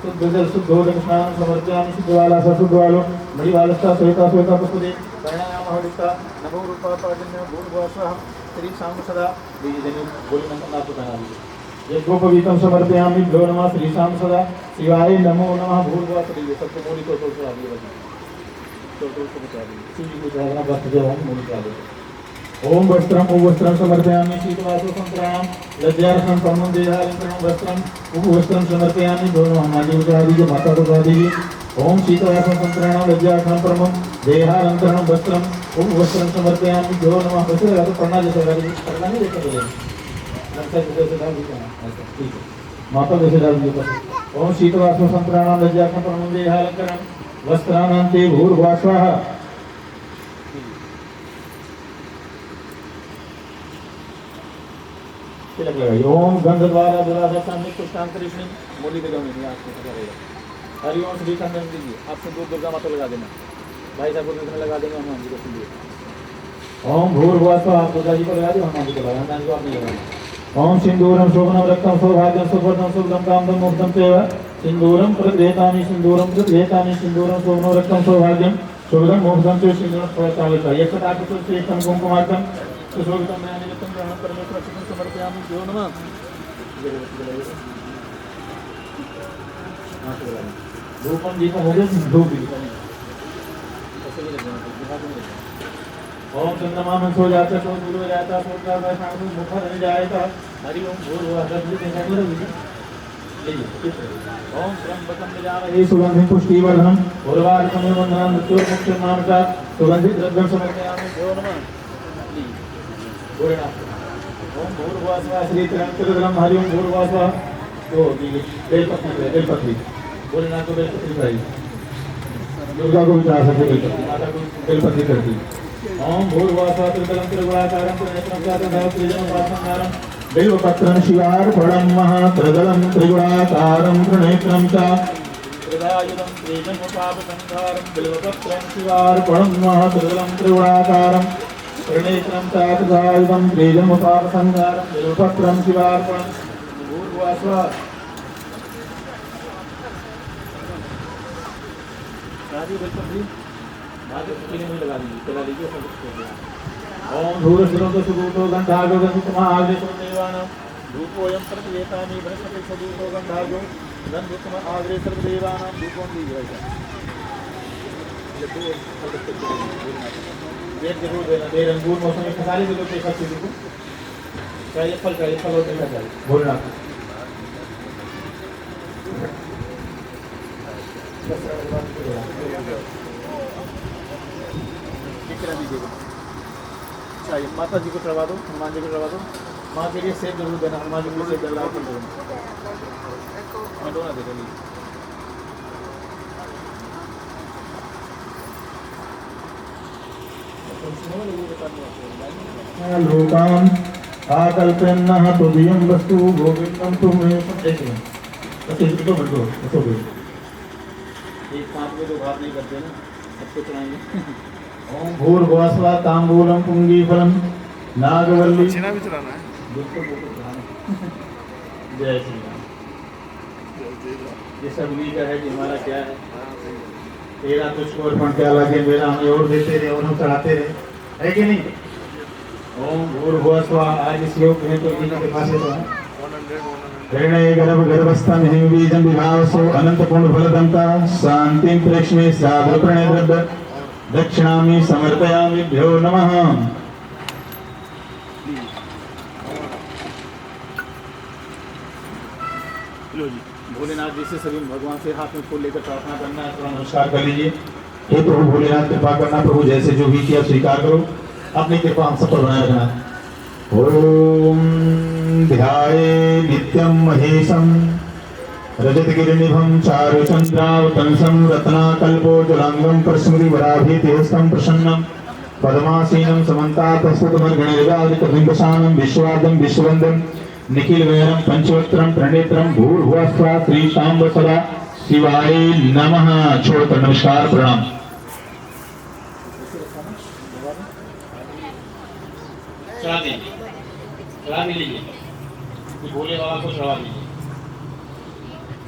शुद्ध जल शुद्धोदक स्नानं समर्पयामि। शुद्धवाला सशुद्धवालो मणिवालस्था श्वेता श्वेता पुष्पदे कर्णायामः। हरिता नमो रूपापाजन्य भूर्भुवः स्वः श्री शाम सदा दीजिए। बोली मंत्र आपको बना दीजिए। यज्ञोपवीतं समर्पयामि। भ्यो नमः श्री शाम सदा शिवाय नमो नमः। भूर्भुवः श्री सबको मूली को तो आगे बढ़िए। तो बता दीजिए। शिव को जागना वस्त्र जो हम मूली का दे। ओम वस्त्रम उपवस्त्रम समर्पयामि। शीतवासो संप्राम लज्जार्थम परमं देहालंकरणं वस्त्रम उपवस्त्रम समर्पयामि। भ्यो नमः हनुमान जी को चढ़ा दीजिए, माता को चढ़ा दीजिए। ओम शीतवासो संप्राम लज्जार्थम परमं देहालंकरणं वस्त्रम उपवस्त्रम समर्पयामि। भ्यो नमः। वैसे लगा तो पढ़ना जैसे लगा दीजिए, पढ़ना नहीं देते बोले लड़का जैसे डाल दीजिए। ठीक है, माता जैसे डाल दीजिए। ओम शीतवासो संप्राम लज्जार्थम परमं देहालंकरणं वस्त्राणां ते भूर्भुवः स्वः। तिलक लगाइए। ओम गंध द्वारा दुराधा सामने पुष्टांतरिष्णि मूली के गमी नहीं आपको पता रहेगा। हरि ओम श्री चंदन दीजिए। आप सिंदूर दुर्गा माता लगा देना। भाई साहब को लगा देंगे हनुमान जी को सिंदूर। ओम भूर्भुवः स्वः आप दुर्गा जी को लगा दो, हनुमान जी को लगा, हनुमान जी को आप नहीं लगाना। ओम सिंदूरम शोभनम रक्तम सौभाग्यम सुवर्णम शुभदम कामदम मोक्षदम चैव सिंदूरम प्रदयतामि सिंदूरम प्रदयतामि सिंदूरम शोभनो रक्तम सौभाग्यम शुभदम मोक्षदम चैव सिंदूरम प्रदयतामि। एक सौ आठ श्रेष्ठम कुंकुमार्कम सुशोभितं मयानिमित्तं ग्रहणं परमेश्वर चित्तं समर्पयामि। भ्यो नमः। धूपम दीपम हो गया, धूप भी ओम चंद्रमा में सो जाता सो दूर हो जाता सो जाता शाम को मुखर नहीं जाएगा। हरि ओम भूर्भुवः ओम त्र्यंबकं यजामहे सुगंधिं पुष्टिवर्धनम् उर्वारुकमिव वन्दनं मृत्योर्मुक्षीयमामृता सुगन्धिद्रव्यं समर्पयामि। भ्यो नमः। ओम भूर्भुवः स्वः श्री त्र्यंबकं हरि ओम भूर्भुवः स्वः। तो बेलपत्री भोलेनाथ को बेलपत्री चाहिए। दुर्गा को भी चढ़ा सकते बेलपत्री, माता को बेलपत्री करती। ओम भूर्भुवस्सुः त्रिदलं त्रिगुणाकारं त्रिनेत्रं चातुर्भुजं त्रिजन्मपासंहारं बिल्वपत्रं शिवार्पणं महात्रिदलं त्रिगुणाकारं त्रिनेत्रं च त्रिदायुधं त्रिजन्मपापसंहारं बिल्वपत्रं शिवार्पणं महात्रिदलं त्रिगुणाकारं त्रिनेत्रं चातुर्भुजं त्रिजन्मपापसंहारं बिल्वपत्रं शिवार्पणं भूर्भुवस्सुः राजी बिल्कुल भी में लगा दीजिए चला लीजिए ओम धूरस्रोत सुगूतो गंधागो गंधुतमाग्रेसो देवानां धूपोऽयं सर्ववेतानि बृहस्पति सुगूतो गंधागो गंधुतमाग्रेसो देवानां धूपों दीजिए एक जरूर देना देर अंगूर मौसम में सारे दिनों के साथ को चाहिए फल और मीठा चाहिए बोलना चाहिए माता जी को चढ़वा दो हनुमान जी को चढ़वा दो माँ के लिए सेब जरूर देना हनुमान जी को सेब जरूर कर दो मैं दोनों दे दूँगी लोकान आकल्पन्नः तुभ्यं वस्तु गोविंदं तुम्हें देखिए बस इसको बैठो ऐसे भी एक साथ में दो भाव नहीं करते ना सबको चढ़ाएंगे ओम भूर्भुवस्सुः तांबूलं पुंगीफलं नागवल्ली छीना भी चलाना है जय श्री राम ये सब ली का है कि हमारा क्या है तेरा तुझको अर्पण क्या लगे मेरा हमें और देते रहे और हम चढ़ाते रहे है कि नहीं ओम भूर्भुवस्सुः आज श्लोक है तो इनके पास है तो हिरण्य गर्भ गर्भस्थं हिंबीजं विभावसो अनंत पुण्य फलदंता शांतिं प्रेक्ष्मे साधु प्रणयद्रव्य दक्षिणामि समर्पयामि भ्यो नमः लो जी भोलेनाथ जी से सभी भगवान से हाथ में फूल लेकर प्रार्थना करना है थोड़ा नमस्कार कर लीजिए हे प्रभु भोलेनाथ कृपा करना प्रभु जैसे जो भी किया स्वीकार करो अपनी कृपा हम सब पर बनाए रखना ओम ध्याये नित्यं महेशं रजतगिरिनिभं चारुचन्द्रावतंसं रत्नाकल्पोज्ज्वलांगं परस्मृतिवराभीतिहस्तं प्रसन्नं पद्मासीनं समन्तातस्तुतमर्गणिर्वादितबिम्बशानं विश्वादं विश्ववन्दं निखिलवैरं पंचवक्त्रं प्रणेत्रं भूर्भुवस्सुः श्रीशाम्ब सदा शिवाय नमः छोड़कर नमस्कार प्रणाम चढ़ा दीजिए चढ़ा भी लीजिए भोले बाबा को चढ़ा दीजिए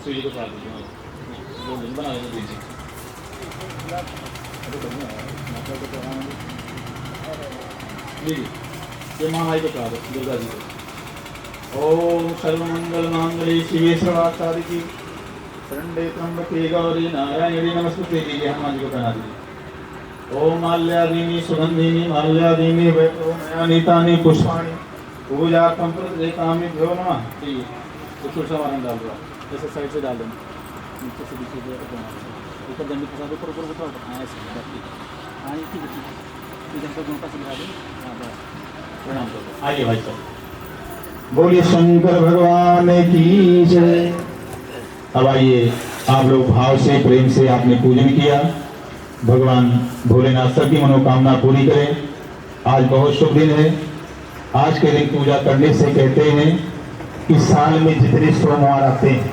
सूर्य को चढ़ा दीजिए बना दीजिए ये महामाई को चढ़ा दो दुर्गा जी को ओम सर्वमंगल मांगल्ये शिवे सर्वार्थसाधिके शरण्ये त्र्यंबके गौरी नारायणी नमस्ते दीजिए हनुमान जी को चढ़ा दीजिए ओम माल्यादीनि सुगंधिनि माल्यादीनि वैभवमयानीतानि पुष्पाणि पूजार्थं प्रदीपामि भ्यो नमः ठीक तो तुलसा वारन डाल दो ऐसे साइड से डाल दो नीचे से बीच से ऊपर जमीन फंसा दो ऊपर ऊपर उठा ऐसे ठीक आए ठीक है जब तक उनका समझा दो प्रणाम करो आइए भाई साहब बोलिए शंकर भगवान की जय अब आइए आप लोग भाव से प्रेम से आपने पूजन किया भगवान भोलेनाथ सबकी मनोकामना पूरी करें आज बहुत शुभ दिन है आज के दिन पूजा करने से कहते हैं कि साल में जितने सोमवार आते हैं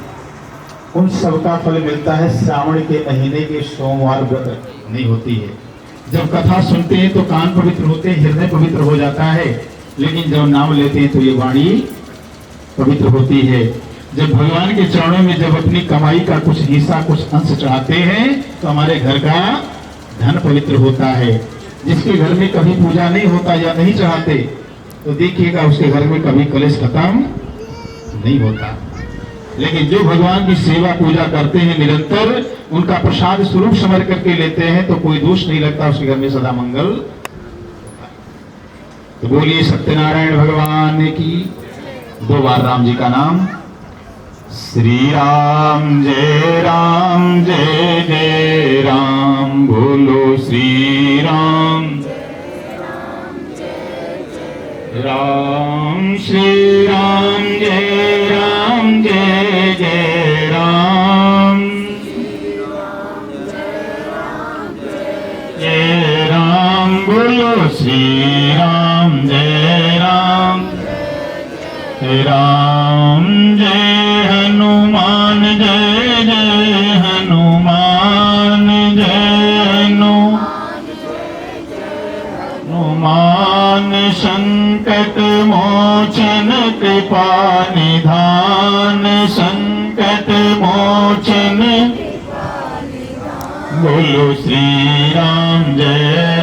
उन सबका फल मिलता है श्रावण के महीने के सोमवार व्रत नहीं होती है जब कथा सुनते हैं तो कान पवित्र होते हैं हृदय पवित्र हो जाता है लेकिन जब नाम लेते हैं तो ये वाणी पवित्र होती है जब भगवान के चरणों में जब अपनी कमाई का कुछ हिस्सा कुछ अंश चढ़ाते हैं तो हमारे घर का धन पवित्र होता है जिसके घर में कभी पूजा नहीं होता या नहीं चढ़ाते तो देखिएगा उसके घर में कभी कलेश खत्म नहीं होता लेकिन जो भगवान की सेवा पूजा करते हैं निरंतर उनका प्रसाद स्वरूप समझ करके लेते हैं तो कोई दोष नहीं लगता उसके घर में सदा मंगल तो बोलिए सत्यनारायण भगवान की दो बार राम जी का नाम श्री राम जय राम बोलो श्री राम राम श्री राम जय राम जय राम बोलो हनुमान जय जय हनुमान जय हनुमान संकट मोचन कृपा निधान संकट मोचन बोलो श्री राम जय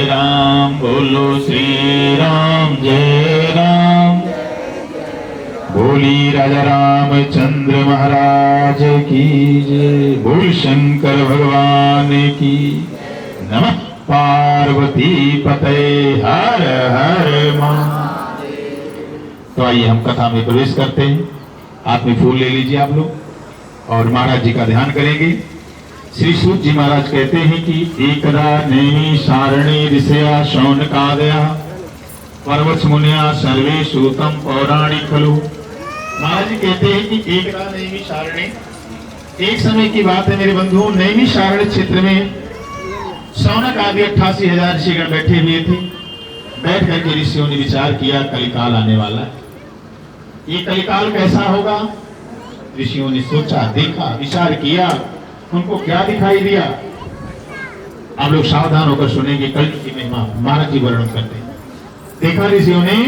राम बोलो श्री राम जय राम बोली राजा रामचंद्र महाराज की जय बोल शंकर भगवान की नमः पार्वती पते हर हर महादेव। तो आइए हम कथा में प्रवेश करते हैं। हाथ में फूल ले लीजिए आप लोग और महाराज जी का ध्यान करेंगे। श्री सूत जी महाराज कहते हैं कि एकदा नेमि सारणी ऋषया शौनकादया पर्वत मुनिया सर्वे सूतम पौराणिक खलु। महाराज जी कहते हैं कि एकदा नेमि सारणी, एक समय की बात है मेरे बंधुओं, नेमि सारणी क्षेत्र में शौनक आदि 88,000 ऋषिगण बैठे हुए थे। बैठ करके ऋषियों ने विचार किया कलिकाल आने वाला है, ये कलिकाल कैसा होगा। ऋषियों ने सोचा, देखा, विचार किया, उनको क्या दिखाई दिया। आप लोग सावधान होकर सुनेंगे। कलयुग की महिमा महाराज जी वर्णन करते हैं। देखा ऋषियों ने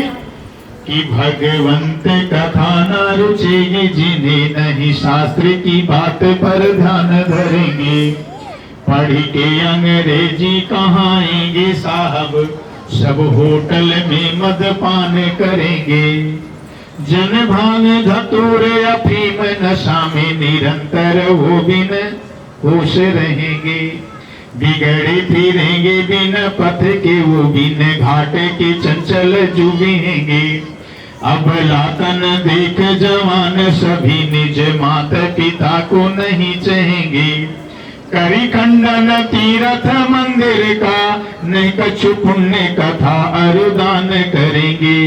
कि भगवंत कथा न रुचेगी जिन्हें नहीं शास्त्र की बात पर ध्यान धरेंगे। पढ़ के अंग्रेजी कहाएंगे साहब, सब होटल में मदपान करेंगे। जन भांग धतूरे अफीम नशा में निरंतर वो बिन होश रहेंगे। बिगड़े फिरेंगे बिन पथ के वो बिन घाट के चंचल जुबेंगे। अब लातन देख जवान सभी निज मात पिता को नहीं चाहेंगे। करी खंडन तीर्थ मंदिर का नहीं कछु पुण्य कथा अरुदान करेंगे।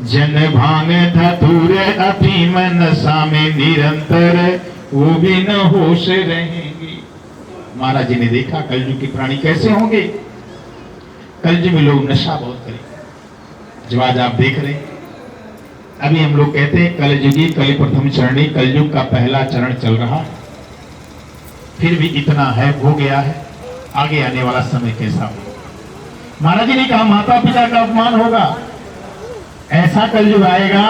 जन भांग धतूर अफीम नशा में निरंतर वो भी न होश रहेंगे। महाराज जी ने देखा कलयुग के प्राणी कैसे होंगे। कलयुग में लोग नशा बहुत करेंगे। जो आज आप देख रहे हैं, अभी हम लोग कहते हैं कलयुगी कलि प्रथम चरणी, कलयुग का पहला चरण चल रहा है, फिर भी इतना है, हो गया है। आगे आने वाला समय कैसा होगा। महाराज जी ने कहा माता पिता का अपमान होगा। ऐसा कलयुग आएगा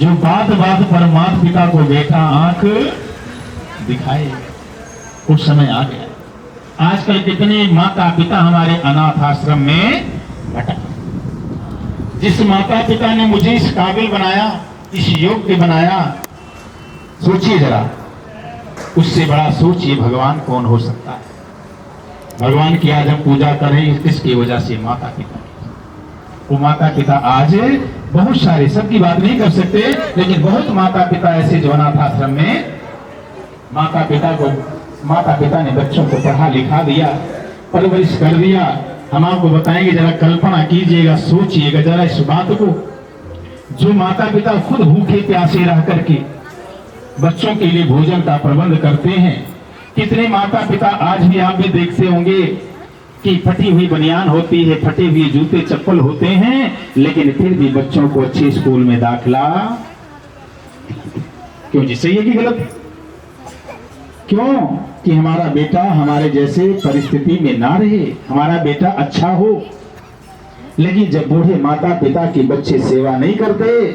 जो बात बात पर माता पिता को बेटा आंख दिखाएगा। उस समय आ गया। आजकल कितने माता पिता हमारे अनाथ आश्रम में भटक। जिस माता पिता ने मुझे इस काबिल बनाया, इस योग्य बनाया, सोचिए जरा, उससे बड़ा सोचिए भगवान कौन हो सकता है। भगवान की आज हम पूजा करें किसकी वजह से? माता पिता। वो माता पिता आज बहुत सारे, सबकी बात नहीं कर सकते, लेकिन बहुत माता पिता ऐसे जो अनाथ आश्रम में माता पिता ने बच्चों को पढ़ा लिखा दिया, परवरिश कर दिया। हम आपको बताएंगे, जरा कल्पना कीजिएगा, सोचिएगा जरा इस बात को। जो माता पिता खुद भूखे प्यासे रह करके बच्चों के लिए भोजन का प्रबंध करते हैं, कितने माता पिता आज भी आप भी देखते होंगे कि फटी हुई बनियान होती है, फटे हुए जूते चप्पल होते हैं, लेकिन फिर भी बच्चों को अच्छे स्कूल में दाखिला क्यों जी? सही है कि गलत? क्यों? कि हमारा बेटा हमारे जैसे परिस्थिति में ना रहे, हमारा बेटा अच्छा हो। लेकिन जब बूढ़े माता पिता के बच्चे सेवा नहीं करते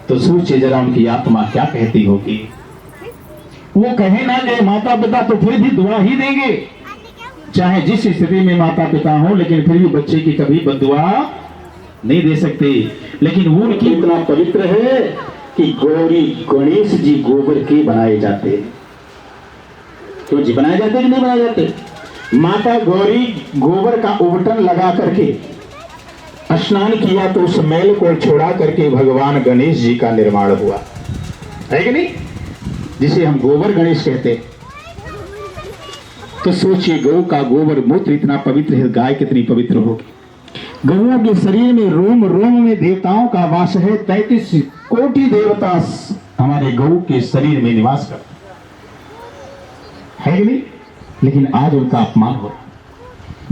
तो सोचिए जरा उनकी आत्मा क्या कहती होगी। वो कहे ना कि माता पिता तो फिर भी दुआ ही देंगे, चाहे जिस स्थिति में माता पिता हो, लेकिन फिर भी बच्चे की कभी बदुआ नहीं दे सकते। लेकिन वो उनकी इतना पवित्र है कि गौरी गणेश जी गोबर के बनाए जाते हैं। क्यों जी? बनाए जाते कि नहीं बनाए जाते? माता गौरी गोबर का उबटन लगा करके स्नान किया तो उस मैल को छोड़ा करके भगवान गणेश जी का निर्माण हुआ है कि नहीं, जिसे हम गोबर गणेश कहते हैं। तो सोचिए, गौ का गोबर मूत्र इतना पवित्र है, गाय कितनी पवित्र होगी। गौओं के शरीर में रोम रोम में देवताओं का वास है। 33 कोटि देवता हमारे गौ के शरीर में निवास करते है कि नहीं? लेकिन आज उनका अपमान हो रहा।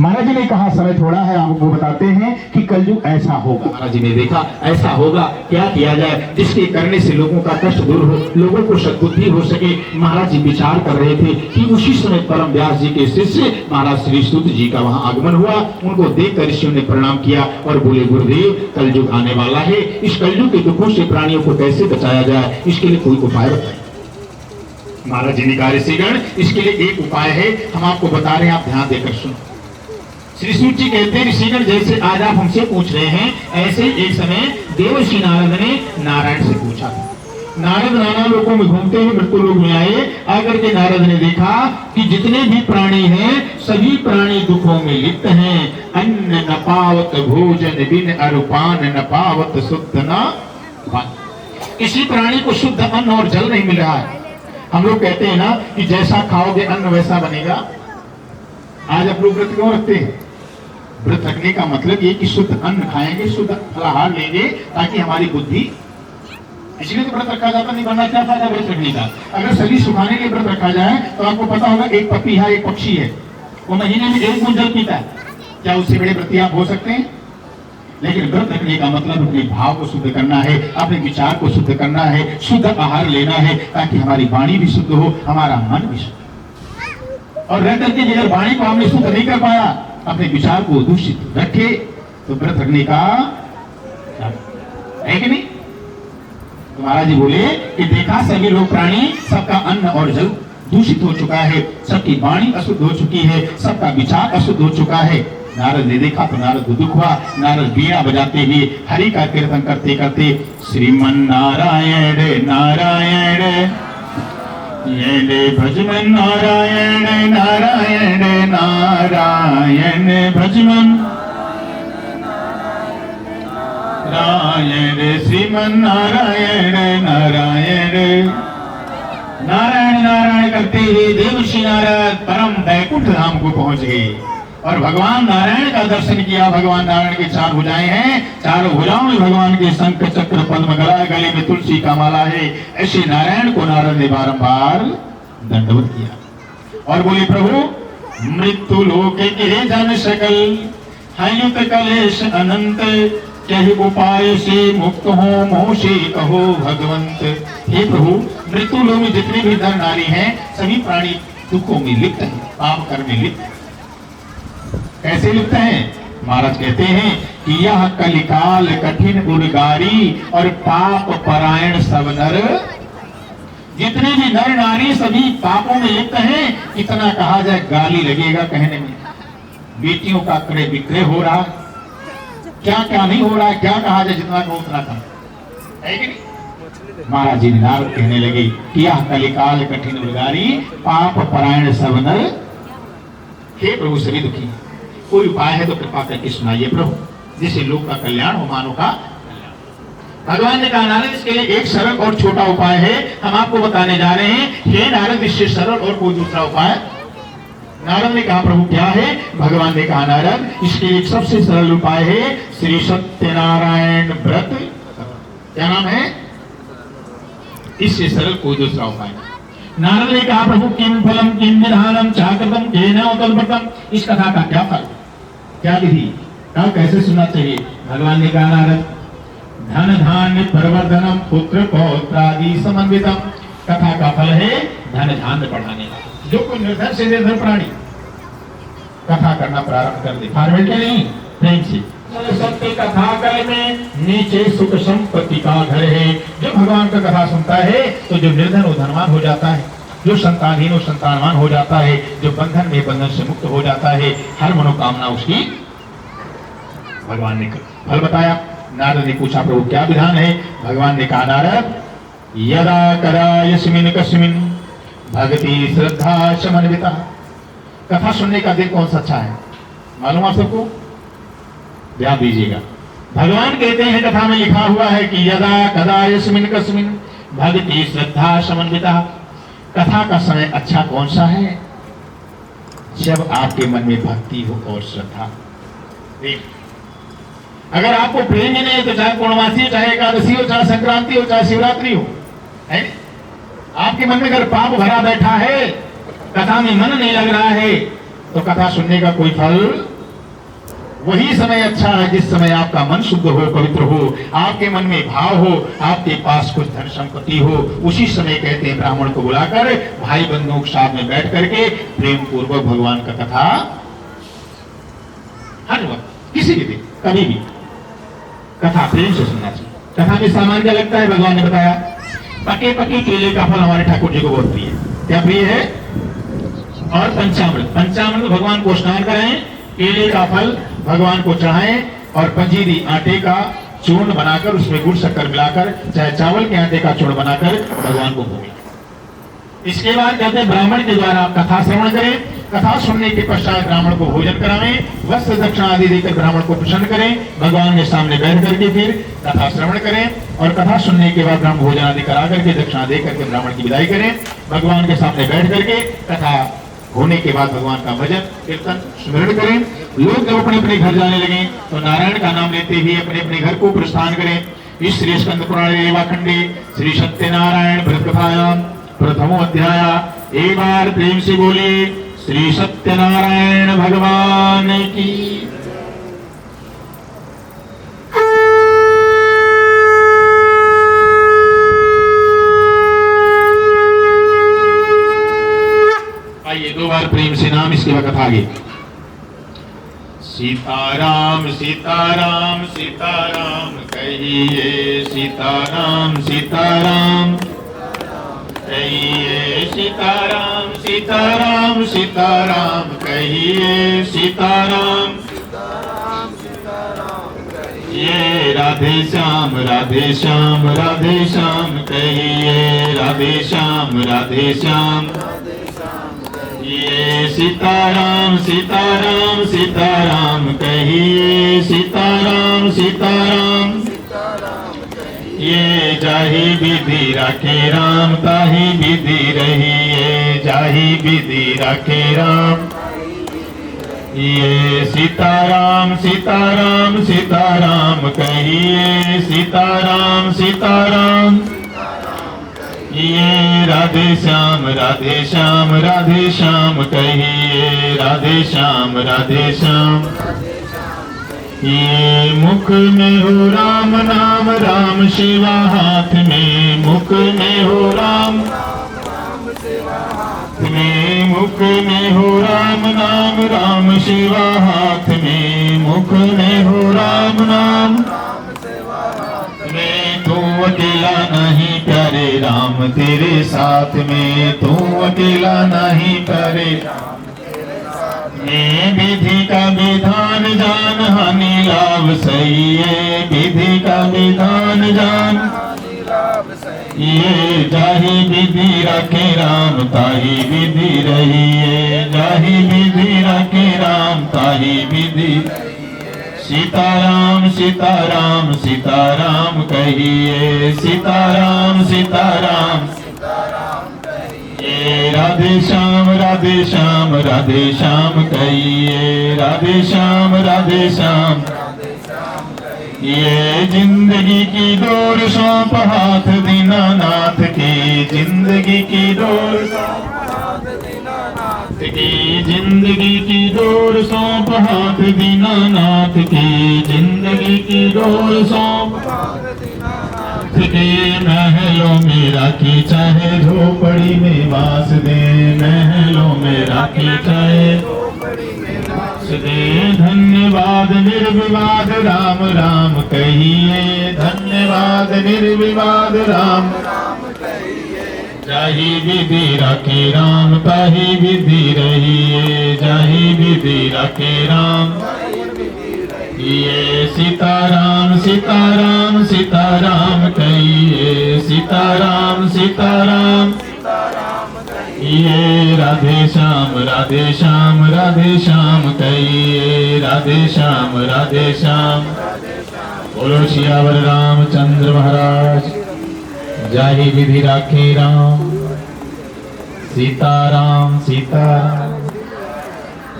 महाराज जी ने कहा समय थोड़ा है, आपको बताते हैं कि कलयुग ऐसा होगा। महाराज जी ने देखा ऐसा होगा, क्या किया जाए जिसके करने से लोगों का कष्ट दूर हो, लोगों को सद्बुद्धि हो सके। महाराज जी विचार कर रहे थे कि उसी समय परम व्यास जी के शिष्य महाराज श्री सूत जी का वहां आगमन हुआ। उनको देखकर ऋषियों ने प्रणाम किया और बोले, गुरुदेव कलयुग आने वाला है, इस कलयुग के दुखों से प्राणियों को कैसे बचाया जाए, इसके लिए कोई उपाय बताइए। महाराज जी ने कहा, ऋषिगण इसके लिए एक उपाय है, हम आपको बता रहे हैं, आप ध्यान देकर सुनो। श्री सूत जी कहते हैं, ऋषिगण जैसे आज आप हमसे पूछ रहे हैं, ऐसे एक समय देवर्षि नारद ने नारायण से पूछा। नारद नाना लोगों में घूमते हुए मृत्यु लोक में आए। आकर के नारद ने देखा कि जितने भी प्राणी हैं सभी प्राणी दुखों में लिप्त हैं। अन्न न पावत भोजन बिन अरुपान न पावत शुद्ध न पान। किसी प्राणी को शुद्ध अन्न और जल नहीं मिल रहा है। हम लोग कहते हैं ना कि जैसा खाओगे अन्न वैसा बनेगा। आज आप लोग व्रत क्यों रखते हैं? व्रत रखने का मतलब ये कि शुद्ध अन्न खाएंगे, शुद्ध फलाहार लेंगे, ताकि हमारी बुद्धि, इसलिए तो व्रत रखा जाता, नहीं बनना क्या फायदा व्रत रखने का। अगर शरीर सुखाने के व्रत रखा जाए तो आपको पता होगा एक पपी है, एक पक्षी है, वो महीने में 1 बूंद जल पीता है, क्या उससे बड़े व्रती आप हो सकते हैं? लेकिन व्रत रखने का मतलब अपने भाव को शुद्ध करना है, अपने विचार को शुद्ध करना है, शुद्ध आहार लेना है, ताकि हमारी वाणी भी शुद्ध हो, हमारा मन भी शुद्ध। और रह करके अगर वाणी को हमने शुद्ध नहीं कर पाया, अपने विचार को दूषित रखे, तो व्रत रखने का है कि नहीं? तो महाराज जी बोले कि देखा सभी लोग प्राणी, सबका अन्न और जल दूषित हो चुका है, सबकी वाणी अशुद्ध हो चुकी है, सबका विचार अशुद्ध हो चुका है। नारद ने देखा तो नारद को दुख हुआ। नारद बीड़ा बजाते हुए हरि का कीर्तन करते करते श्रीमन नारायण नारायण ये भजमन नारायण नारायण नारायण भजमन नारायण श्रीमन नारायण नारायण नारायण नारायण करते हुए देवर्षि नारद परम वैकुंठ धाम को पहुंच गए और भगवान नारायण का दर्शन किया। भगवान नारायण के 4 भुजाएं हैं, चारों भुजाओं में भगवान के शंख चक्र पद्म गला, गले में तुलसी का माला है। ऐसे नारायण को नारद ने बारंबार दंडवत किया और बोले, प्रभु मृत्यु लोक के जन सकल हयुत कलेश अनंत, क्या उपाय से मुक्त हो मोह से कहो भगवंत। हे प्रभु मृत्यु लोक में जितने भी नर नारी हैं सभी प्राणी दुखों में लिप्त हैं, पाप कर्म में लिप्त हैं। कैसे लिप्त हैं? महाराज कहते हैं कि यह कलिकाल कठिन उर्गारी और पाप परायण सब नर, जितने भी नर नारी सभी पापों में लिप्त हैं। इतना कहा जाए गाली लगेगा कहने में। बेटियों का क्रय विक्रय हो रहा, क्या क्या नहीं हो रहा है, क्या कहा जाए, जितना कहो उतना कम है कि नहीं? महाराज जी नारद कहने लगे कि यह कलिकाल कठिन उर्गारी पाप परायण सब नर, हे प्रभु सभी दुखी, कोई उपाय है तो कृपा करके सुनाइए प्रभु, जिससे लोक का कल्याण हो, मानव का कल्याण। भगवान ने कहा, नारद इसके लिए एक सरल और छोटा उपाय है, हम आपको बताने जा रहे हैं। हे नारद इससे सरल और कोई दूसरा उपाय? नारद ने कहा, प्रभु क्या है? भगवान ने कहा, नारद इसके एक सबसे सरल उपाय है, श्री सत्यनारायण व्रत। क्या नाम है? इससे सरल कोई दूसरा उपाय नहीं। नारद ने कहा, प्रभु किम फलम किम विधानम चाकृतम केन तद्व्रतम, इस कथा का क्या फल, क्या विधि, क्या कैसे सुनना चाहिए? भगवान ने कहा, नारद धन धान्य प्रवर्धनम पुत्र पौत्रादि समन्वितम, कथा का फल है धन धान्य बढ़ाने का। जो कोई निर्धन से निर्धन प्राणी कथा करना प्रारंभ कर दे, फॉर्मेलिटी नहीं, प्रेम से, सत्य कथा कल में नीचे सुख संपत्ति का घर है। जो भगवान का कथा सुनता है तो जो निर्धन वो धनवान हो जाता है, जो संतानहीन वो संतानवान हो जाता है, जो बंधन में बंधन से मुक्त हो जाता है, हर मनोकामना उसकी भगवान ने फल बताया। नारद ने पूछा, प्रभु क्या विधान है? भगवान ने कहा, नारद यदा कदा यस्मिन कस्मिन भक्ति श्रद्धा समन्विता। कथा सुनने का दिल कौन सा अच्छा है मालूम आप सबको? ध्यान दीजिएगा। भगवान कहते हैं कथा में लिखा हुआ है कि यदा कदा यस्मिन कस्मिन भक्ति श्रद्धा समन्विता। कथा का समय अच्छा कौन सा है? जब आपके मन में भक्ति हो और श्रद्धा। अगर आपको प्रेम ही नहीं है तो चाहे पूर्णमासी हो, चाहे एकादशी हो, चाहे संक्रांति हो, चाहे शिवरात्रि हो, है आपके मन में अगर पाप भरा बैठा है, कथा में मन नहीं लग रहा है, तो कथा सुनने का कोई फल, वही समय अच्छा है जिस समय आपका मन शुद्ध हो, पवित्र हो, आपके मन में भाव हो, आपके पास कुछ धन संपत्ति हो, उसी समय कहते हैं ब्राह्मण को बुलाकर भाई बंधुओं के साथ में बैठ करके प्रेम पूर्वक भगवान का कथा हर वक्त किसी भी दिन कभी भी कथा प्रेम से सुनना चाहिए। कथा में सामान क्या लगता है? भगवान ने बताया पके पके केले का फल हमारे ठाकुर जी को बहुत प्रिय है। क्या प्रिय है? और पंचामृत, पंचामृत भगवान को स्नान कराएं, केले का फल भगवान को चढ़ाएं और पंजीरी आटे का चूर्ण बनाकर उसमें गुड़ शक्कर मिलाकर, चाहे चावल के आटे का चूर्ण बनाकर भगवान को भोगें। इसके बाद कहते हैं ब्राह्मण के द्वारा आप कथा श्रवण करें। कथा सुनने के पश्चात ब्राह्मण को भोजन करावें, वस्त्र दक्षिणा आदि देकर ब्राह्मण को प्रसन्न करें, भगवान के सामने बैठ करके फिर कथा श्रवण करें और कथा सुनने के बाद ब्राह्मण भोजन आदि करा करके दक्षिणा दे करके ब्राह्मण की विदाई करें। भगवान के सामने बैठ करके कथा होने के बाद भगवान का भजन कीर्तन स्मरण करें। लोग जब अपने अपने घर जाने लगे तो नारायण का नाम लेते हुए अपने अपने घर को प्रस्थान करें। इस श्री स्कंद पुराण रेवाखंडे श्री सत्यनारायण व्रत कथायाम प्रथमो अध्याय। एक बार प्रेम से बोलिए श्री सत्यनारायण भगवान की। आइए दो बार प्रेम से नाम, इसके बाद कथा आगे। सीताराम सीताराम सीताराम कहिए, सीताराम सीताराम कहिए, सीताराम सीताराम सीताराम कहिए, सीताराम ये राधे श्याम राधे श्याम राधे श्याम कहिए, राधे श्याम राधे श्याम ये सीताराम सीताराम सीताराम कहिए, सीताराम सीताराम ये जाहि विधि राखे राम ताहि विधि रहिए, जाहि विधि राखे राम ये सीताराम सीताराम सीताराम कहिए, सीताराम सीताराम ये राधे श्याम राधे श्याम राधे श्याम कहिए, राधे श्याम राधे श्याम ये मुख में हो राम नाम राम शिवा हाथ में, मुख में हो राम में, मुख में हो राम नाम राम शिवा हाथ में, मुख में हो राम नाम में। तू अकेला नहीं प्यारे राम तेरे साथ में, तू अकेला नहीं प्यारे विधि का विधान जान हानि लाभ सही है, विधि का विधान जान ये जाहि विधि रखे राम ताहि विधि रहिए, जाहि विधि रखे राम ताहि विधि। सीताराम सीताराम सीताराम कहिए, सीताराम सीताराम ये राधे श्याम राधे श्याम राधे श्याम कहिए, राधे श्याम राधे श्याम ये जिंदगी की डोर सौंप हाथ दीनानाथ की, जिंदगी की डोर की, जिंदगी की डोर सौंप हाथ दीनानाथ की, जिंदगी की डोर सौंप के महलों में राखी चाहे झोपड़ी में वास दे, महलों में राखी चाहे दे। धन्यवाद निर्विवाद राम राम कहिए, धन्यवाद निर्विवाद राम जाहि विधि राखे राम ताहि विधि रहिए, जाहि विधि राखे राम ये सीताराम सीताराम सीताराम कहिए, सीताराम सीताराम ये राधे श्याम राधे श्याम राधे श्याम कहिए, राधे श्याम राधे श्याम। बोलो सियावर रामचंद्र महाराज जाहि विधि राखे राम, सीताराम सीताराम।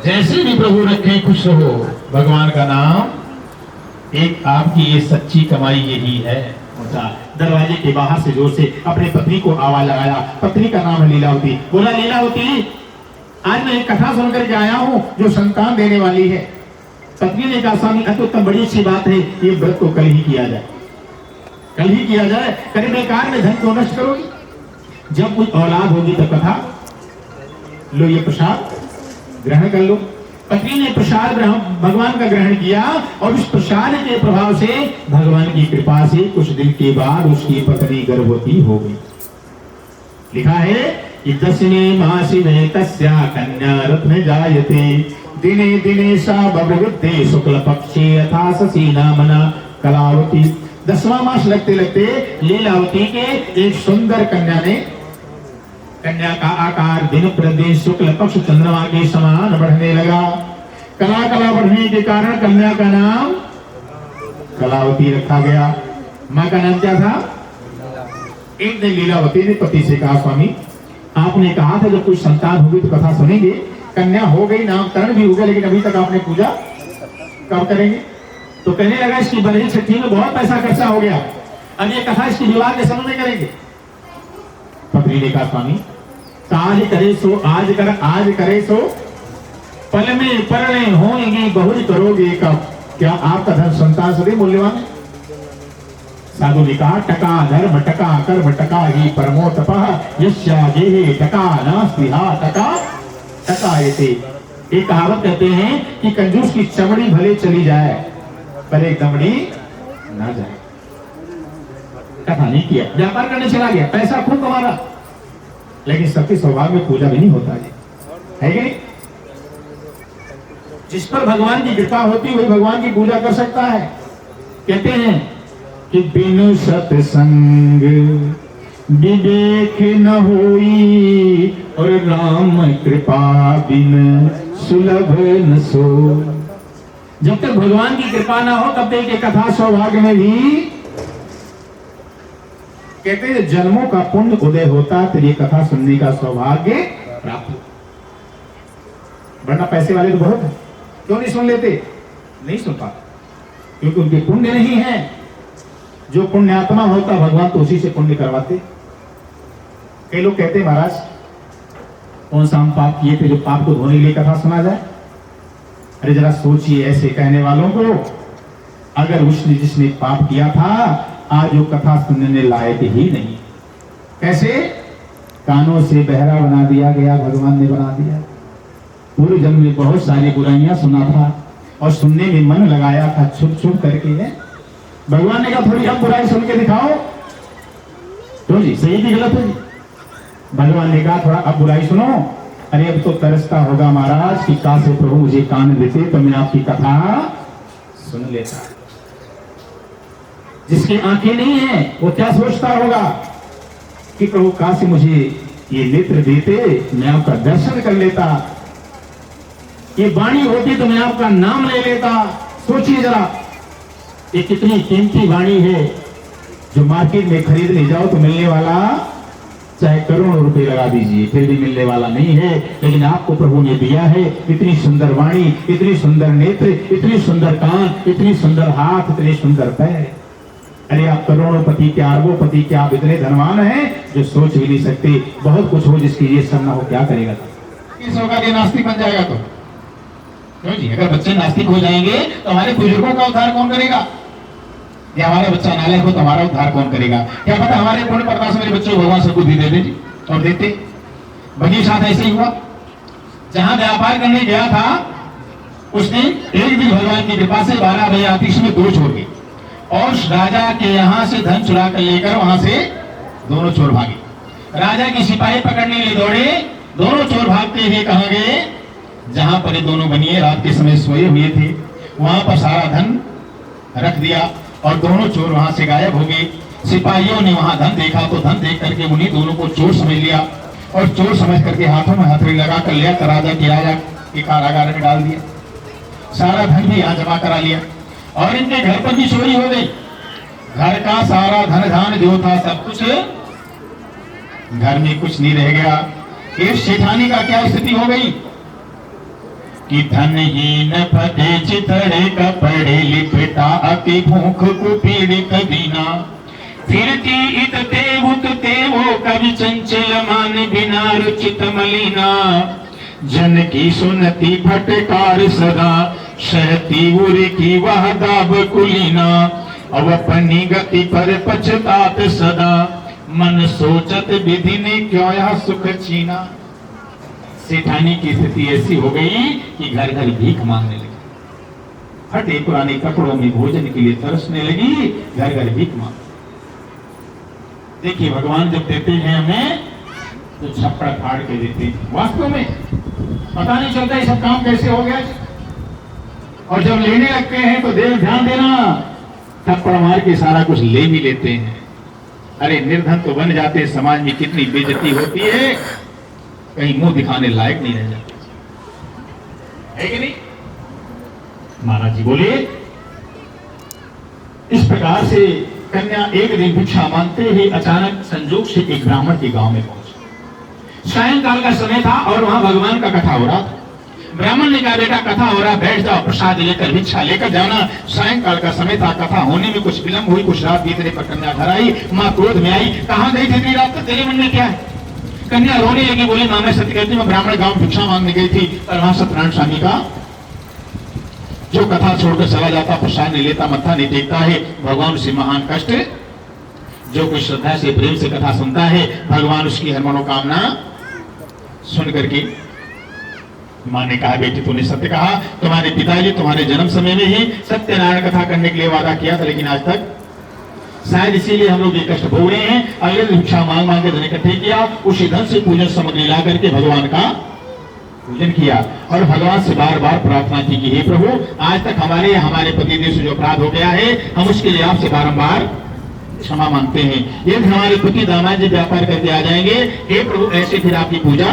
जैसे भी प्रभु रखे खुश रहो, भगवान का नाम एक आपकी ये सच्ची कमाई यही है। दरवाजे के बाहर से जोर से अपने पत्नी को आवाज लगाया, पत्नी का नाम है लीलावती। बोला लीलावती आज मैं एक कथा सुन करके आया हूँ जो संतान देने वाली है। पत्नी ने कहा स्वामी अत्युत्तम बड़ी अच्छी बात है, ये व्रत तो कल ही किया जाए, कल ही किया जाए। करे बेकार में धन क्यों नष्ट करोगी, जब कोई औलाद होगी तो कथा लो, ये प्रसाद ग्रहण कर लो। पत्नी ने प्रसाद भगवान का ग्रहण किया और उस प्रसाद के प्रभाव से भगवान की कृपा से कुछ दिन के बाद उसकी पत्नी गर्भवती हो गई। लिखा है कि 10वें मासी में तस्या कन्या रत्न जायते, दिने दिने सा बभृते शुक्ल पक्षे यथा शशि नामना कलावती। 10वां मास लगते लगते लीलावती के एक सुंदर कन्या का आकार दिन प्रतिदिन शुक्ल पक्ष चंद्रमा के समान बढ़ने लगा। कला बढ़ने के कारण कन्या का नाम कलावती रखा गया। मां का नाम क्या था? एक दिन लीलावती ने पति से कहा स्वामी आपने कहा था जब कोई संतान होगी तो कथा सुनेंगे, कन्या हो गई, नामकरण भी हो गया, लेकिन अभी तक आपने पूजा कब करेंगे? तो कहने लगा इसकी बरही छठी में बहुत पैसा खर्चा हो गया, अब ये कथा इसकी विवाह के समय में करेंगे। पत्नी ने कहा स्वामी आज करे सो आज कर, आज करे सो पल में परणे होंगी बहुरी करोगे कब, क्या आपका धन संतान सभी मूल्यवान है? साधु ने कहा टका धर्म टका कर्म टका ही परमो तपः यस्या गेहे टका नास्ति हा टका टकायते। एक कहावत कहते हैं कि कंजूस की चमड़ी भले चली जाए पर एक दमड़ी ना जाए। कथा नहीं किया, व्यापार करने चला गया, पैसा खूब कमा रहा, लेकिन सबके स्वभाव में पूजा भी नहीं होता है कि नहीं? जिस पर भगवान की कृपा होती वही भगवान की पूजा कर सकता है। कहते हैं कि बिनु सत्संग विवेक न होई और राम कृपा बिन सुलभ न सो। जब तक भगवान की कृपा ना हो तब तक ये कथा सौभाग्य में भी कहते हैं जन्मों का पुण्य उदय होता तो ये कथा सुनने का सौभाग्य प्राप्त हो। वरना पैसे वाले तो बहुत है, क्यों नहीं सुन लेते? नहीं सुन पाते क्योंकि उनके पुण्य नहीं है। जो पुण्यात्मा होता भगवान तो उसी से पुण्य करवाते। कई लोग कहते हैं महाराज कौन सा हम पाप किए थे जो पाप को धोने के लिए कथा सुना जाए? अरे जरा सोचिए, ऐसे कहने वालों को अगर उसने जिसने पाप किया था आज वो कथा सुनने लायक ही नहीं। कैसे? कानों से बहरा बना दिया गया, भगवान ने बना दिया। पूर्व जन्म में बहुत सारी बुराइयां सुना था और सुनने में मन लगाया था छुप छुप करके है। भगवान ने कहा थोड़ी अब बुराई सुन के दिखाओ तो जी सही की गलत होगी। भगवान ने कहा थोड़ा अब बुराई सुनो। अरे अब तो तरसता होगा महाराज कि काश प्रभु मुझे कान देते तो मैं आपकी कथा सुन लेता। जिसकी आंखें नहीं है वो क्या सोचता होगा कि प्रभु काश मुझे ये नेत्र देते मैं आपका दर्शन कर लेता, ये वाणी होती तो मैं आपका नाम ले लेता। सोचिए जरा, ये कितनी कीमती वाणी है जो मार्केट में खरीदने जाओ तो मिलने वाला चाहे करोड़ों रुपए लगा दीजिए फिर भी मिलने वाला नहीं है, लेकिन आपको प्रभु ने दिया है इतनी सुंदर वाणी, इतनी सुंदर नेत्र, इतनी सुंदर कान, इतनी सुंदर हाथ, इतने सुंदर पैर। अरे आप करोड़ोंपति के, अरबोंपति के, आप इतने धनवान हैं जो सोच भी नहीं सकते। बहुत कुछ हो जिसकी ये सब ना हो, क्या करेगा? किस होगा ये नास्तिक बन जाएगा तो क्यों जी? अगर बच्चे नास्तिक हो जाएंगे तो हमारे बुजुर्गों का उद्धार कौन करेगा? या हमारा बच्चा नालायक हो तो हमारा उद्धार कौन करेगा? क्या पता हमारे पुण्य प्रकाश मेरे बच्चे भगवान से बुद्धि दे दे और देते। बनी साथ ऐसे ही हुआ। जहां व्यापार करने गया था उसने एक दिन भगवान की कृपा से 12 बजे आतिश में 2 चोर गए और राजा के यहां से धन चुरा कर लेकर वहां से दोनों चोर भागे। राजा के सिपाही पकड़ने के लिए दौड़े। दोनों चोर भागते हुए कहां गए? जहां पर ये दोनों बनिए रात के समय सोए हुए थे वहां पर सारा धन रख दिया और दोनों चोर वहां से गायब हो गए। सिपाहियों ने वहां धन देखा तो धन देख करके उन्हीं दोनों को चोर समझ लिया और चोर समझ करके हाथों में हथौड़ी लगा कर लिया राजा के कारागार में डाल दिया। सारा धन भी यहाँ जमा करा लिया और इनके घर पर भी चोरी हो गई। घर का सारा धन धान जो था सब कुछ घर में कुछ नहीं रह गया। एक सेठानी का क्या स्थिति हो गई कि धनहीन फटे चितड़े कपड़े लिपटा अति भूख को पीड़ित दीना फिरती इत तेवुत तेवो कवि चंचल मान बिना रुचित मलिना जन की सुनती फटकार सदा, सहती उरी की वह दाब कुलीना, अब अपनी गति पर पछतात सदा, मन सोचत विधि ने क्यों यह सुख छीना। सेठानी की स्थिति ऐसी हो गई कि घर घर भीख मांगने लगी, फटे पुराने कपड़ों में भोजन के लिए तरसने लगी, घर घर भीख मांग। देखिए भगवान जब देते हैं हमें तो छप्पड़ फाड़ के देते हैं, वास्तव में पता नहीं चलता ये सब काम कैसे हो गया। और जब लेने लगते हैं तो ध्यान देना, थप्पड़ मार के सारा कुछ ले भी लेते हैं। अरे निर्धन तो बन जाते हैं, समाज में कितनी बेइज्जती होती है, कहीं मुंह दिखाने लायक नहीं रह जाते, है कि नहीं। महाराज जी बोले इस प्रकार से कन्या एक दिन भिक्षा मांगते ही अचानक संजोग से एक ब्राह्मण के गांव में पहुंचे। सायंकाल का समय था और वहां भगवान का कथा हो रहा था। ब्राह्मण ने कहा बेटा कथा हो रहा, बैठ जाओ, प्रसाद लेकर भिक्षा लेकर जाना। सायंकाल का समय था, कथा होने में कुछ विलंब हुई, कुछ रात बीतने पर कन्या घर आई। माँ क्रोध में आई, कहाँ गई थी इतनी रात तक, तेरे मन में क्या है। कन्या रोने लगी, बोली माँ मैं सत्य कहती हूँ, ब्राह्मण गांव भिक्षा मांगने गई थी और वहां सत्यनारायण स्वामी का जो कथा छोड़कर चला जाता, प्रसाद नहीं लेता, मत्था नहीं टेकता है, भगवान से महान कष्ट। जो कोई श्रद्धा से प्रेम से कथा सुनता है, भगवान उसकी हर मनोकामना सुन करके। मां ने कहा बेटी तूने सत्य कहा, तुम्हारे पिताजी तुम्हारे जन्म समय में ही सत्यनारायण कथा करने के लिए वादा किया था, लेकिन आज तक शायद इसीलिए हम लोग ये कष्ट भोग रहे हैं। अगले दिन भिक्षा मांग मांग के धन इकट्ठे किया, उसी धन से पूजन सामग्री ला करके भगवान का पूजन किया और भगवान से बार बार प्रार्थना की कि हे प्रभु आज तक हमारे पतिदेव से जो अपराध हो गया है, हम उसके लिए आपसे बारंबार क्षमा मांगते हैं। यदि हमारे पति दामाद जी व्यापार करके आ जाएंगे, हे प्रभु ऐसे फिर आपकी पूजा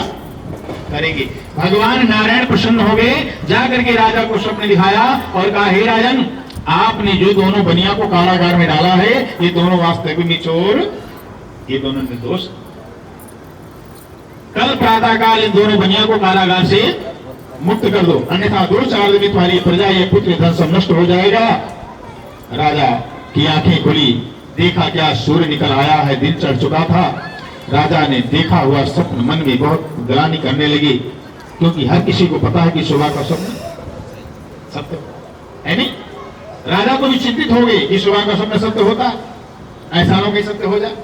करेंगे। भगवान नारायण प्रसन्न हो गए, जाकर के राजा को स्वप्न दिखाया और कहा हे राजन आपने जो दोनों बनिया को कारागार में डाला है, ये दोनों वास्तविक में चोर, ये दोनों निर्दोष। कल प्रातः काल इन दोनों बनिया को कारागार से मुक्त कर दो, अन्यथा 2-4 दिन में तुम्हारी प्रजा या पुत्र धन सब नष्ट हो जाएगा। राजा की आंखें खुली, देखा क्या सूर्य निकल आया है, दिन चढ़ चुका था। राजा ने देखा हुआ स्वप्न मन में बहुत ग्लानि करने लगी, क्योंकि हर किसी को पता है कि सुबह का स्वप्न सत्य है नहीं। राजा को भी चिंतित हो गई कि सुबह का स्वप्न सत्य होता, ऐसा ना कि सत्य हो जाए।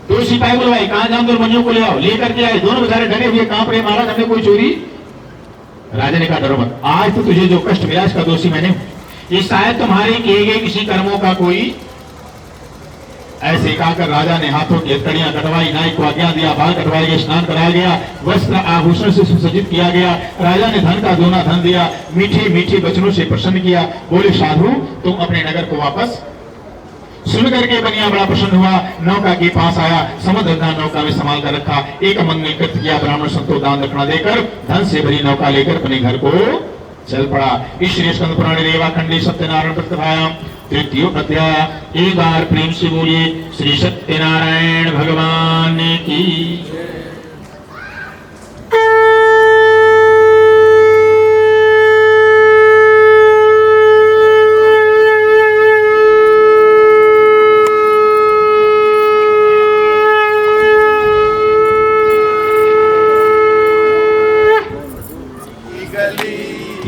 दो सिपाही बुलवाए, कहां जाऊं, दो बनियों को ले आओ, लेकर के आए। दोनों बेचारे डरे हुए कांप रहे, महाराज हमने कोई चोरी। राजा ने कहा डरो मत, आज तो तुझे जो कष्ट मिला इसका दोषी मैंने, ये शायद तुम्हारे किए गए किसी कर्मों का कोई। ऐसे कहकर राजा ने हाथों की हथकड़ियां कटवाई, नाई को आज्ञा दिया, बाल कटवाए गए, स्नान कराया गया, वस्त्र आभूषण से सुसज्जित किया गया। राजा ने धन का दोना धन दिया, मीठे मीठे वचनों से प्रसन्न किया। बोले साधु तुम अपने नगर को वापस। सुन करके बनिया बड़ा प्रसन्न हुआ, नौका के पास आया, समुद्र का नौका में संभाल कर रखा, एक मंगल कृत्य किया, ब्राह्मण संतो दान दक्षिणा देकर धन से भरी नौका लेकर अपने घर को चल पड़ा। इस श्री स्कंद पुराण रेवा खंडी सत्यनारायण प्रतिभायाम तृतीय अध्याय। एक बार प्रेम से बोलिए श्री सत्यनारायण भगवान की।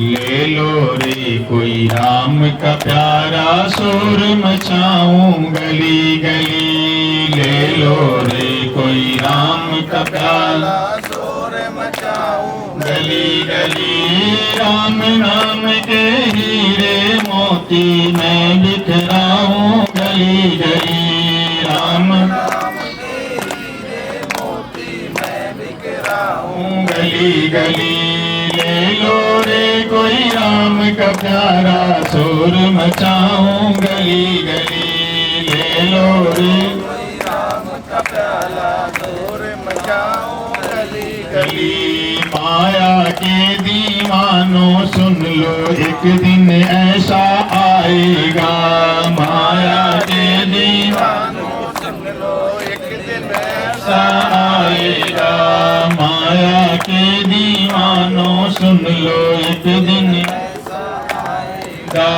ले लो रे कोई राम का प्यारा, शोर मचाऊं गली गली। ले लो रे कोई राम का प्यारा, शोर मचाऊं गली गली। राम नाम के हीरे मोती मैं बिखराऊं गली गली। राम नाम के हीरे मोती मैं बिखराऊं गली गली। ले लो रे कोई राम का प्यारा, शोर मचाऊं गली गली। ले लो रे कोई राम का प्यारा, शोर मचाऊं गली गली। माया के दीवानों सुन लो एक दिन ऐसा आएगा। माया के दीवानों सुन लो एक दिन ऐसा आएगा। माया के दीवानों सुन लो एक दिन ऐसा आएगा।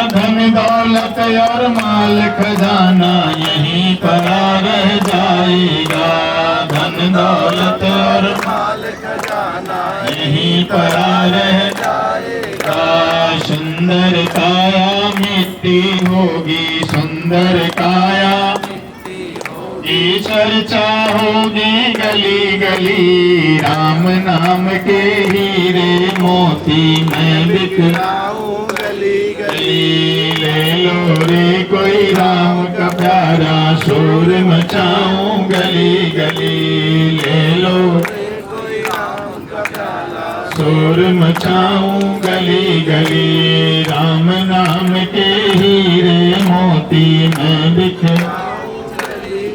धन दौलत और माल खजाना यहीं पड़ा रह जाएगा। धन दौलत और माल खजाना यहीं परा रह जाएगा। सुंदर काया मिट्टी होगी, सुंदर काया की चर्चा होगी गली गली। राम नाम के हीरे मोती मैं बिखराऊं गली गली। ले लो रे कोई राम का प्यारा, शोर मचाऊं गली गली। ले लो रे कोई राम का प्यारा, शोर मचाऊं गली गली। राम नाम के हीरे मोती मैं बिखराऊं गली।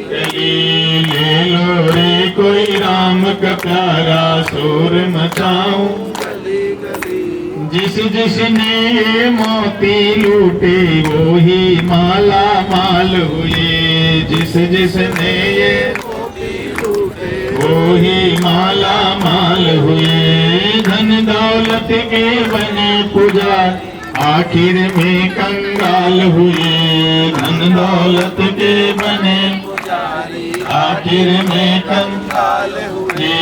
ले लो रे कोई राम का प्यारा, शोर मचाऊं गली गली। जिस जिसने ये मोती लूटे वो ही माला माल हुए। जिस जिसने ये मोती लूटे वो ही माला माल हुए। धन दौलत के बने पुजारी आखिर में कंगाल हुए। धन दौलत के बने आखिर में कंगाल हुए।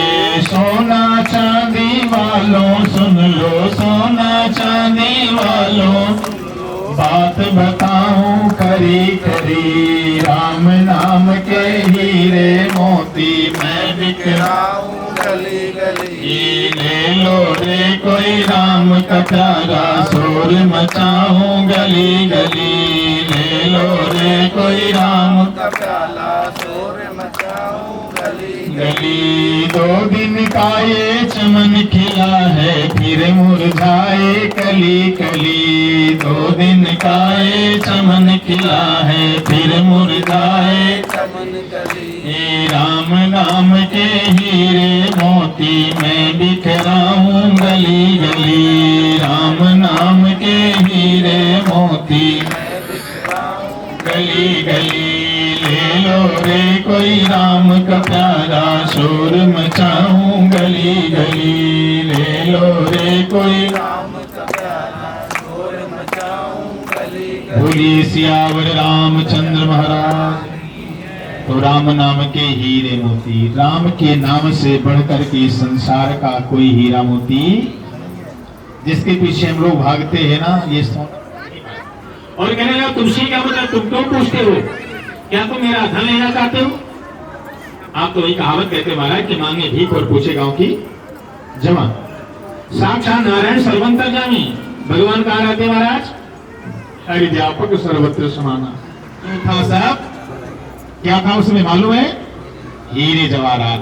सोना चांदी वालों सुन लो, सोना चांदी वालों बात बताऊं खरी खरी। राम नाम के हीरे मोती मैं बिखराऊं गली गली। ले लो रे कोई राम का प्यारा, शोर मचाऊं गली गली। ले लो रे कोई राम का प्याला, शोर मचाऊं गली गली। 2 दिन का ये चमन खिला है फिर मुरझाए कली कली। 2 दिन का ये चमन खिला है फिर मुरझाए चमन कली। राम नाम के हीरे मोती मैं बिखराऊं गली गली। राम नाम के हीरे मोती मैं बिखराऊं गली गली। ले लो रे कोई राम का प्यारा, शोर मचाऊं गली गली। ले लो रे कोई राम का प्यारा, शोर मचाऊं गली गली। बोलिए सियावर रामचंद्र महाराज। तो राम नाम के हीरे मोती, राम के नाम से बढ़कर के संसार का कोई हीरा मोती जिसके पीछे हम लोग भागते हैं ना, ये और कहने लगा तुमसे क्या मतलब, तुम क्यों पूछते हो, क्या तुम मेरा धन लेना चाहते हो? आप तो वही कहावत कहते महाराज कि मांगे भीख और पूछे गांव की जमा। साक्षात नारायण सर्वंतर्यामी भगवान कहाँ रहते महाराज? अध्यापक सर्वत्र समाना। था साहब, क्या था उसमें मालूम है? हीरे जवाहरात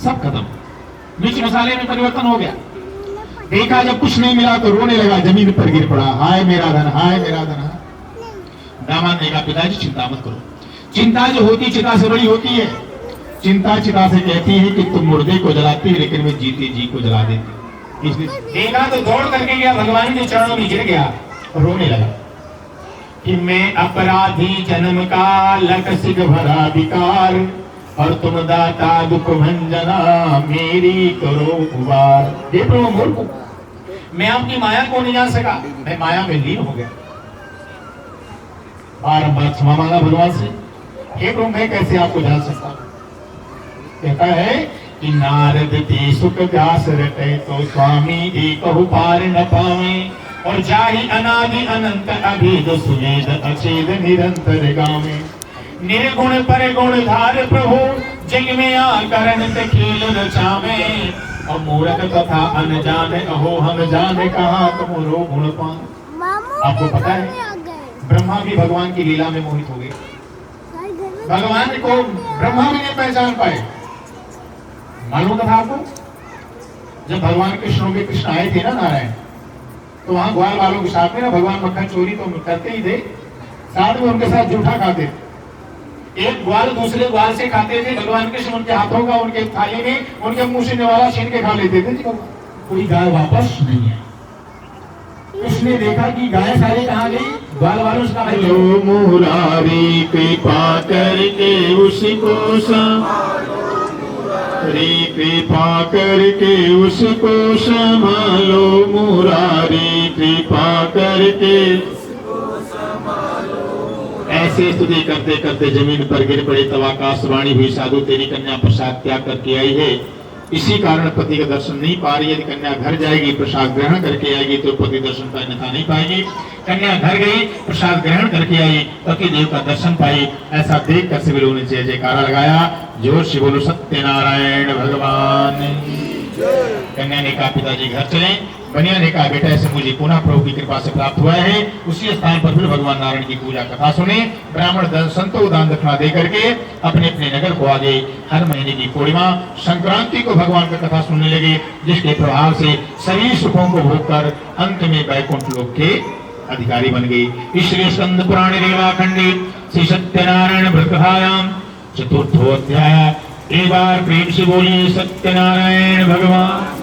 सब खत्म, मिर्च मसाले में परिवर्तन हो गया। देखा जब कुछ नहीं मिला तो रोने लगा, जमीन पर गिर पड़ा, हाय मेरा धन, हाय मेरा धन। दामाद ने कहा पिताजी चिंता मत करो, चिंता जो होती चिता से बड़ी होती है। चिंता चिता से कहती है कि तुम मुर्दे को जलाती है लेकिन मैं जीते जी को जला देती। इसलिए देखा तो दौड़ करके गया, भगवान के चरणों में गिर गया और रोने लगा कि मैं अपराधी जन्म का लकसिक भरा विकार, और तुम दाता दुख भंजना मेरी करो उबार। हे प्रभु मूर्ख, मैं आपकी माया को नहीं जान सका, मैं माया में लीन हो गया। बारंबार क्षमा मांगा भगवान से, हे प्रभु मैं कैसे आपको जान सकता हूं? कहता है कि नारद ते सुख व्यास रटे तो स्वामी एक पार न पावे, और जाहि अनादि अनंत अभेद सुवेद अछेद निरंतर गावे। निर्गुण पर गुण धार प्रभु जग में आकरण ते खेल रचावे, और मूर्ख तथा अनजान अहो हम जाने कहा तुमरो गुण पान। आपको पता है ब्रह्मा भी भगवान की लीला में मोहित हो गए, भगवान को ब्रह्मा भी नहीं पहचान पाए। मालूम था आपको, जब भगवान कृष्ण के कृष्ण आए थे ना नारायण, तो वहां ग्वाल वालों के साथ में ना भगवान मक्खन चोरी तो करते ही थे, साथ में उनके साथ जूठा खाते थे। एक ग्वाल दूसरे ग्वाल से खाते थे, भगवान कृष्ण उनके हाथों का उनके थाली में उनके मुंह से निवाला छीन के खा लेते थे। कोई गाय वापस नहीं है। उसने देखा कि गाय सारी कहाँ गई, ग्वाल वालों से कहा लो मुरारी कृपा करके उसको संभालो, कृपा करके उसको संभालो, मुरारी कृपा करके उसको संभालो। ऐसे स्तुति करते करते जमीन पर गिर पड़े, तब आकाशवाणी हुई साधु तेरी कन्या प्रसाद त्याग करके आई है, इसी कारण पति का दर्शन नहीं पा रही। यदि कन्या घर जाएगी प्रसाद ग्रहण करके आएगी तो पति दर्शन का अन्यथा नहीं पाएगी। कन्या घर गई प्रसाद ग्रहण करके आई पति देव का दर्शन पाई। ऐसा देख कर सभी लोगों ने जय जयकारा लगाया। जोर से बोलो सत्यनारायण भगवान। कन्या ने कहा पिताजी घर चले। बनिया ने कहा बेटा ऐसे मुझे पुनः प्रभु की कृपा से प्राप्त हुआ है। उसी स्थान पर फिर भगवान नारायण की पूजा कथा सुने। ब्राह्मण संतों दान दक्षिणा दे करके अपने अपने नगर को आ गए। हर महीने की पूर्णिमा संक्रांति को भगवान का कथा सुनने लगे, जिसके प्रभाव से सभी सुखों को भोग कर अंत में वैकुंठ लोक के अधिकारी बन गए। श्री स्कंद पुराण रेवाखंडे श्री सत्यनारायण व्रतकथायाम चतुर्थो अध्याय। एक बार प्रेम से बोलिए सत्यनारायण भगवान।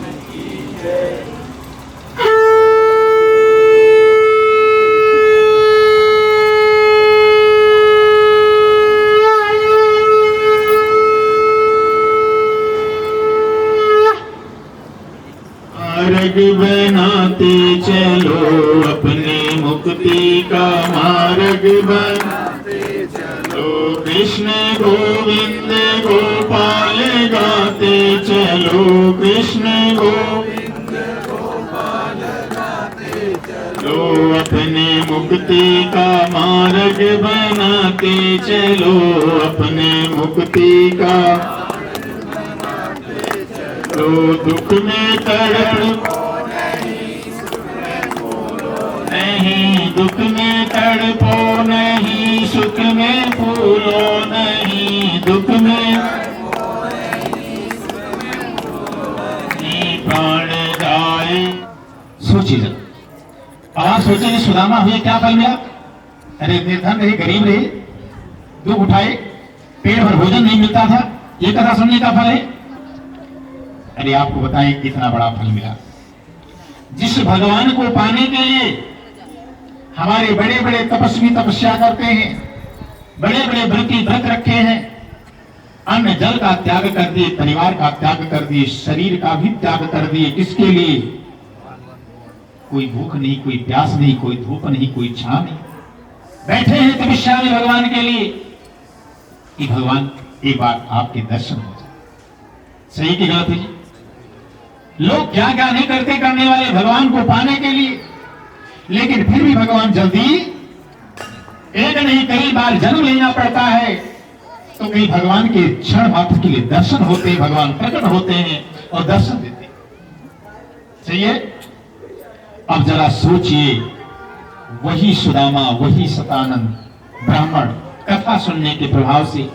मार्ग बनाते चलो अपनी मुक्ति का मार्ग बनाते चलो। कृष्ण गोविंद गोपाल गाते चलो। कृष्ण गोविंद गोपाल गाते चलो। अपने मुक्ति का मार्ग बनाते चलो। अपने मुक्ति का तो दुख में तड़पो नहीं, दुख में तड़पो नहीं, सुख में फूलो नहीं, दुख में प्राण जाए। सोचिए जब आप सोचिए सुदामा हुए क्या फल मिला। अरे निर्धन रहे गरीब रहे दुख उठाए पेट भर भोजन नहीं मिलता था, ये कथा सुनने का फल है। अरे आपको बताएं कितना बड़ा फल मिला। जिस भगवान को पाने के लिए हमारे बड़े बड़े तपस्वी तपस्या करते हैं, बड़े बड़े व्रती व्रत रखे हैं, अन्न जल का त्याग कर दिए, परिवार का त्याग कर दिए, शरीर का भी त्याग कर दिए। किसके लिए? कोई भूख नहीं, कोई प्यास नहीं, कोई धूप नहीं, कोई छांव नहीं, बैठे हैं तपस्या में भगवान के लिए कि भगवान एक बार आपके दर्शन हो जाए। सही की गलत है? लोग क्या क्या नहीं करते करने वाले भगवान को पाने के लिए, लेकिन फिर भी भगवान जल्दी एक नहीं कई बार जन्म लेना पड़ता है तो कहीं भगवान के क्षण मात्र के लिए दर्शन होते हैं, भगवान प्रकट होते हैं और दर्शन देते हैं। सही है? अब जरा सोचिए, वही सुदामा, वही सतानंद ब्राह्मण कथा सुनने के प्रभाव से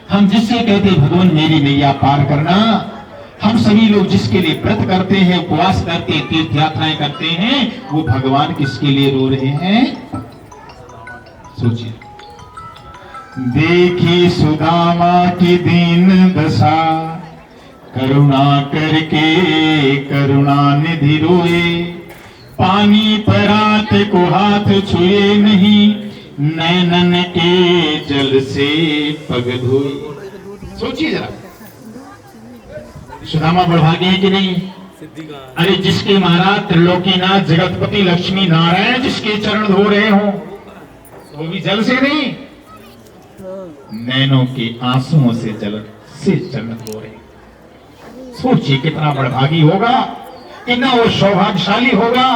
हम जिससे कहते भगवान मेरी नैया पार करना, हम सभी लोग जिसके लिए व्रत करते हैं, उपवास करते हैं, तीर्थ यात्राएं करते हैं, वो भगवान किसके लिए रो रहे हैं? सोचिए। देखी सुदामा की दीन दशा, करुणा करके करुणा निधि रोए। पानी परात को हाथ छुए नहीं, नैनन के जल से पग धोए। सोचिए जरा, सुदामा बड़भागी है कि नहीं? अरे जिसके महाराज त्रिलोकीनाथ जगतपति लक्ष्मी नारायण जिसके चरण धो रहे हो, वो भी जल से नहीं, नैनों के आंसुओं से जल से चरण धो रहे। सोचिए कितना बड़भागी होगा, कितना वो सौभाग्यशाली होगा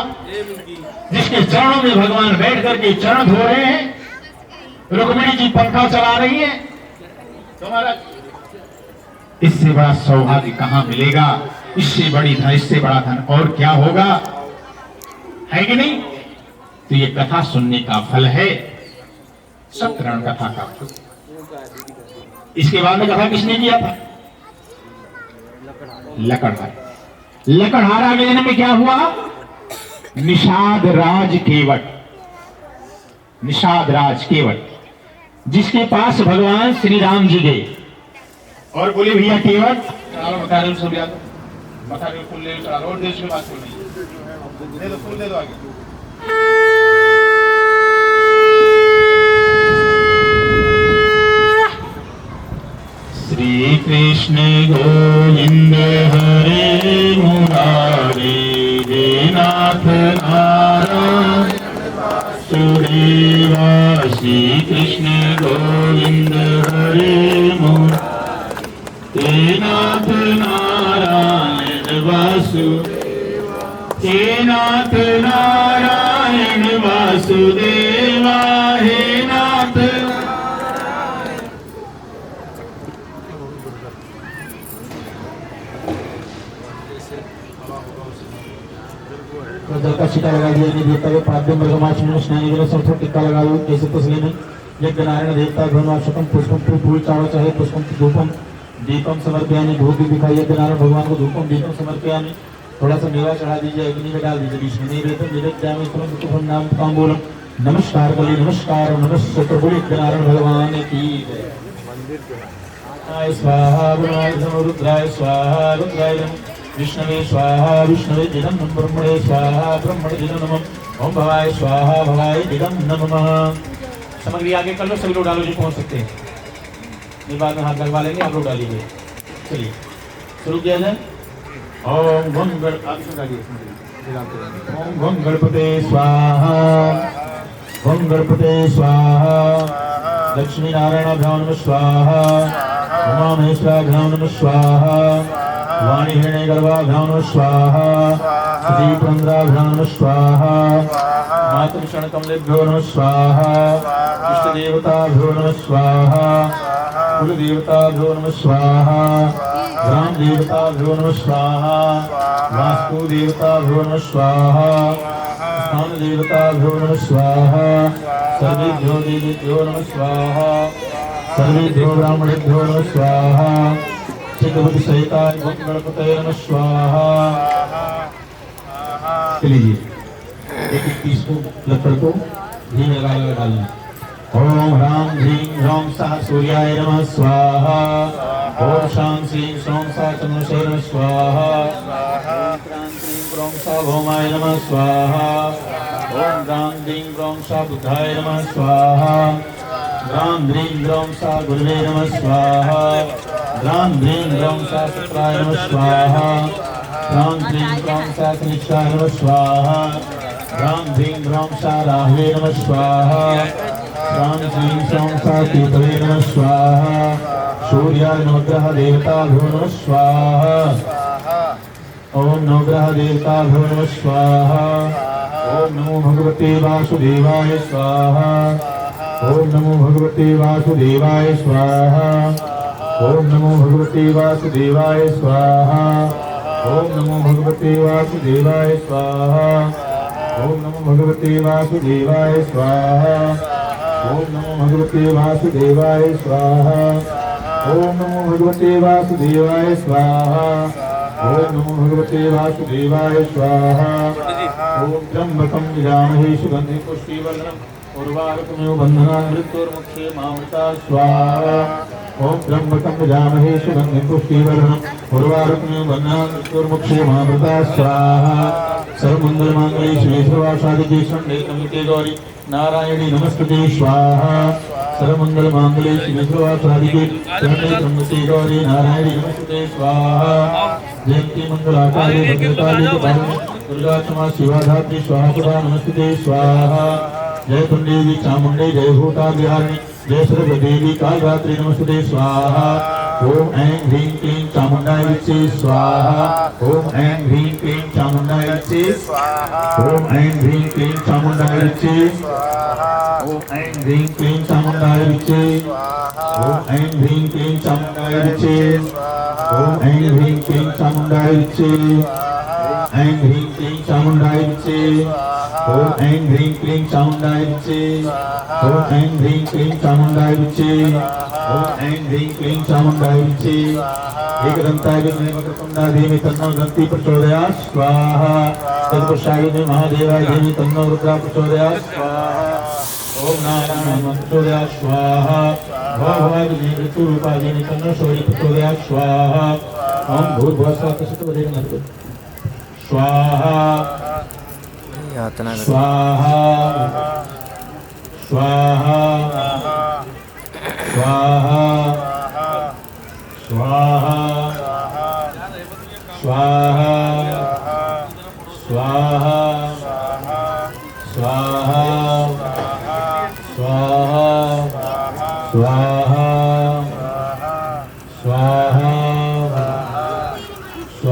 जिसके चरणों में भगवान बैठ करके चरण धो रहे हैं। रुक्मिणी जी पंखा चला रही है, तुम्हारा इससे बड़ा सौभाग्य कहां मिलेगा? इससे बड़ी धन, इससे बड़ा धन और क्या होगा? है कि नहीं? तो ये कथा सुनने का फल है, सत्यनारायण कथा का फल। इसके बाद में कथा किसने किया था? लकड़हारा। लकड़हारा के जन्म में क्या हुआ? निषाद राज केवट, निषाद राज केवट, जिसके पास भगवान श्री राम जी गए और बोले भैया केवट बता रहे सब याद बता रहे फूल ले चला और देश के बात दे दो, फूल दे दो आगे। श्री कृष्ण गोविंद हरे मुरारी, हे नाथ नारायण सुरेवा। श्री कृष्ण गोविंद हरे मुरारी, हे नाथ नारायण वासुदेवा, हे नाथ नारायण वासुदेवा, हे नाथ जल का टीका लगा दिया देवता के पाद्य मृगमाश में स्नान के सब टीका लगा दो जैसे तस्वीर में यज्ञ नारायण देवता धर्माशकम पुष्पम फूल चावल चाहे पुष्पम धूपम दीपम समर्पयामि भोग भी दिखाई यज्ञ नारायण भगवान को धूपम दीपम समर्पयामि थोड़ा सा मेवा चढ़ा दीजिए अग्नि में डाल दीजिए बीच में नैवेद्यम निवेद्यामि तुम नाम तांबूलम नमस्कार करिए नमस्कार नमस्ते बोले यज्ञ नारायण भगवान की जय स्वाहा रुद्राय स्वाहा रुद्राय विष्णवे स्वाहा विष्णवे दिदं ब्रह्मणे स्वाहा ब्रह्मणे दिदं नमः ओम भवाय स्वाहा भवाय दिदं नमः। सामग्री आगे कर लो सभी लोग डालो जो पहुंच सकते हैं ये बाद में हाथ लगवा लेंगे आप लोग डालिए चलिए शुरू किया जाए ओम गं गणपते स्वाहा ओम गणपते स्वाहा लक्ष्मी नारायणाभ्यां नमः स्वाहा उमा महेश्वराभ्यां नमः स्वाहा वाणी हिरण्य गर्भाभ्यां नमः स्वाहा श्री पुरंदराभ्यां नमः स्वाहा मातृषण कमलेभ्यो नमः स्वाहा इष्ट देवताभ्यो नमः स्वाहा कुल देवताभ्यो नमः स्वाहा ग्राम देवताभ्यो नमः स्वाहा वास्तु देवताभ्यो नमः स्वाहा स्थान देवताभ्यो नमः स्वाहा सर्वेभ्यो देवेभ्यो नमः स्वाहा सर्वेभ्यो ब्राह्मणेभ्यो नमः स्वाहा चित्रपति सहिताय गणपतये नमः स्वाहा। चलिए एक टीस्पून लकड़ को घी में लगा डालना ओम ह्रां ह्रीं ह्रौं सः सूर्याय नमः स्वाहा ओम शां श्रीं श्रौं सः चंद्रशेखराय नमः स्वाहा ओम क्रां क्रीं क्रों सः भौमाय नमः स्वाहा ओम ग्रां ग्रीं ग्रौं सः बुद्धाय नमः स्वाहा ग्रां ग्रीं ग्रौं सः गुरुवे नमः स्वाहा ग्रां ग्रीं ग्रौं सः शुक्राय नमः स्वाहा ग्रां ग्रीं ग्रौं सः शनिश्चराय नमः स्वाहा ग्रां ग्रीं ग्रौं सः राहवे नमः स्वाहा ग्रां ग्रीं ग्रौं सः केतवे नमः स्वाहा सूर्याय नवग्रह देवताभ्यो नमः स्वाहा ओम नवग्रह देवताभ्यो नमः स्वाहा ओम नमो भगवते वासुदेवाय स्वाहा ओम नमो भगवते वासुदेवाय स्वाहा ओम नमो भगवते वासुदेवाय स्वाहा ओम नमो भगवते वासुदेवाय स्वाहा ओम नमो भगवते वासुदेवाय स्वाहा ओम नमो भगवते वासुदेवाय स्वाहा ओम नमो भगवते वासुदेवाय स्वाहा ओम नमो भगवते वासुदेवाय स्वाहा ओम त्र्यंबकं यजामहे सुगंधिं पुष्टिवर्धनम् उर्वारुकमिव बन्धनान् मृत्युर्मुक्षीयमामृता स्वाहा ओम त्र्यंबकं यजामहे सुगंधिं पुष्टिवर्धनम् उर्वारुकमिव बन्धनान् मृत्युर्मुक्षीयमामृता स्वाहा सर्वमंगलमांगल्ये शिवे सर्वार्थसाधिके शरण्ये त्र्यंबके गौरी नारायणी नमस्ते स्वाहा सर्वमंगलमांगल्ये शिवे सर्वार्थसाधिके शरण्ये त्र्यंबके गौरी नारायणी नमस्ते स्वाहा जयंती मंगलाकारे भद्रकाली दुर्गा क्षमा शिवा धात्री स्वाहा सदा नमस्ते स्वाहा जय कुंडेवी चामुंडे जय भूता बिहारिणी जय सर्वदेवी कालरात्रि नमस्ते स्वाहा ओम ऐं ह्रीं क्लीं चामुंडाय विच्चे स्वाहा ओम ऐं ह्रीं क्लीं चामुंडाय विच्चे स्वाहा ओम ऐं ह्रीं क्लीं चामुंडाय विच्चे स्वाहा ओम ऐं ह्रीं क्लीं चामुंडाय विच्चे ओम ऐं ह्रीं क्लीं चामुंडाय विच्चे ओम ऐं ह्रीं क्लीं चामुंडाय विच्चे ऐं ह्रीं क्लीं चामुंडाय विच्चे ओम ऐं ह्रीं क्लीं चामुंडाय विच्चे ओम ऐं ह्रीं क्लीं चामुंडाय विच्चे ओम ऐं ह्रीं क्लीं चामुंडाय विच्चे एकदंताय विद्महे वक्रतुंडाय तन्नो दन्ती प्रचोदयात् स्वाहा तत्पुरुषाय विद्महे महादेवाय धीमहि तन्नो रुद्रः प्रचोदयात् स्वाहा ओम नारायणाय प्रचोदयात् स्वाहा भवाय विद्महे मृत्युरूपाय धीमहि तन्नो शौर्यः प्रचोदयात् स्वाहा ओम भूर्भुवः स्वः तत्सवितुर्वरेण्यं स्वाहा स्वाहा स्वाहा स्वाहा स्वाहा स्वाहा स्वाहा स्वाहा स्वाहा स्वाहा स्वाहा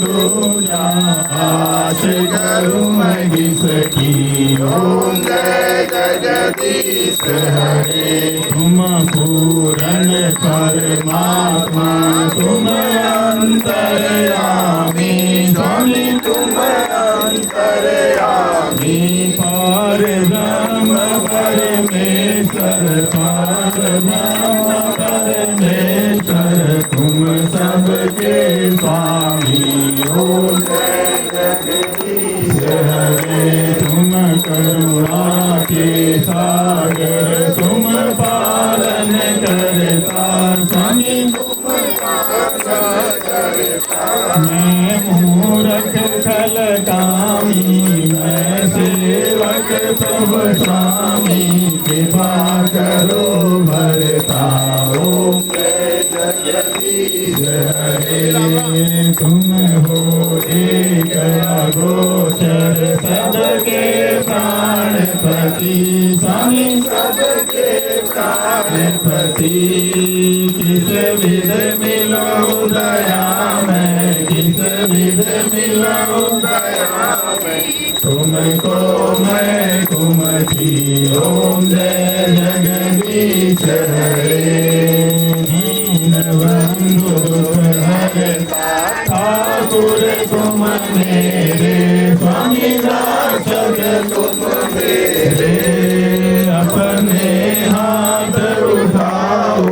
दूजा आश करूं मैं किसकी। ओम जय जगदीश हरे। तुम पूरन परमात्मा तुम अंतर्यामी स्वामी तुम अंतर्यामी। पार ब्रह्म परमेश्वर पार ब्रह्म परमेश्वर तुम सबके स्वामी। ओम जय जगदीश हरे। तुम करुणा के सागर तुम पालन करता स्वामी। मैं मूरख छल कामी मैं सेवक सब स्वामी। कृपा करो भरता ओम जय जगदीश हरे। तुम हो एक अगोचर सबके प्राणपति स्वामी सबके प्राणपति। किस विध मिलो दया में किस विध मिलो दया में तुमको मैं कुमति। ओम जय जगदीश हरे। दीन बंधु ठाकुर तुम मेरे स्वामी रक्षक तुम मेरे। अपने हाथ उठाओ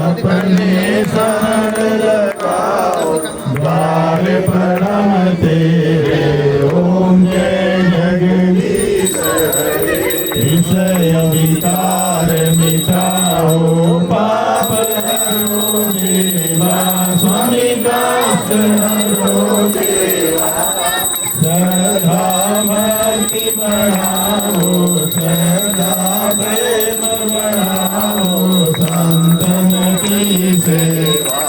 अपने शरण लगाओ द्वार परम तेरे। ओम जय जगदीश हरे। विषय विकार मिटाओ पाप हरो देवा स्वामी कष्ट हरो देवा। श्रद्धा भक्ति बढ़ाओ श्रद्धा प्रेम बढ़ाओ संतन की सेवा।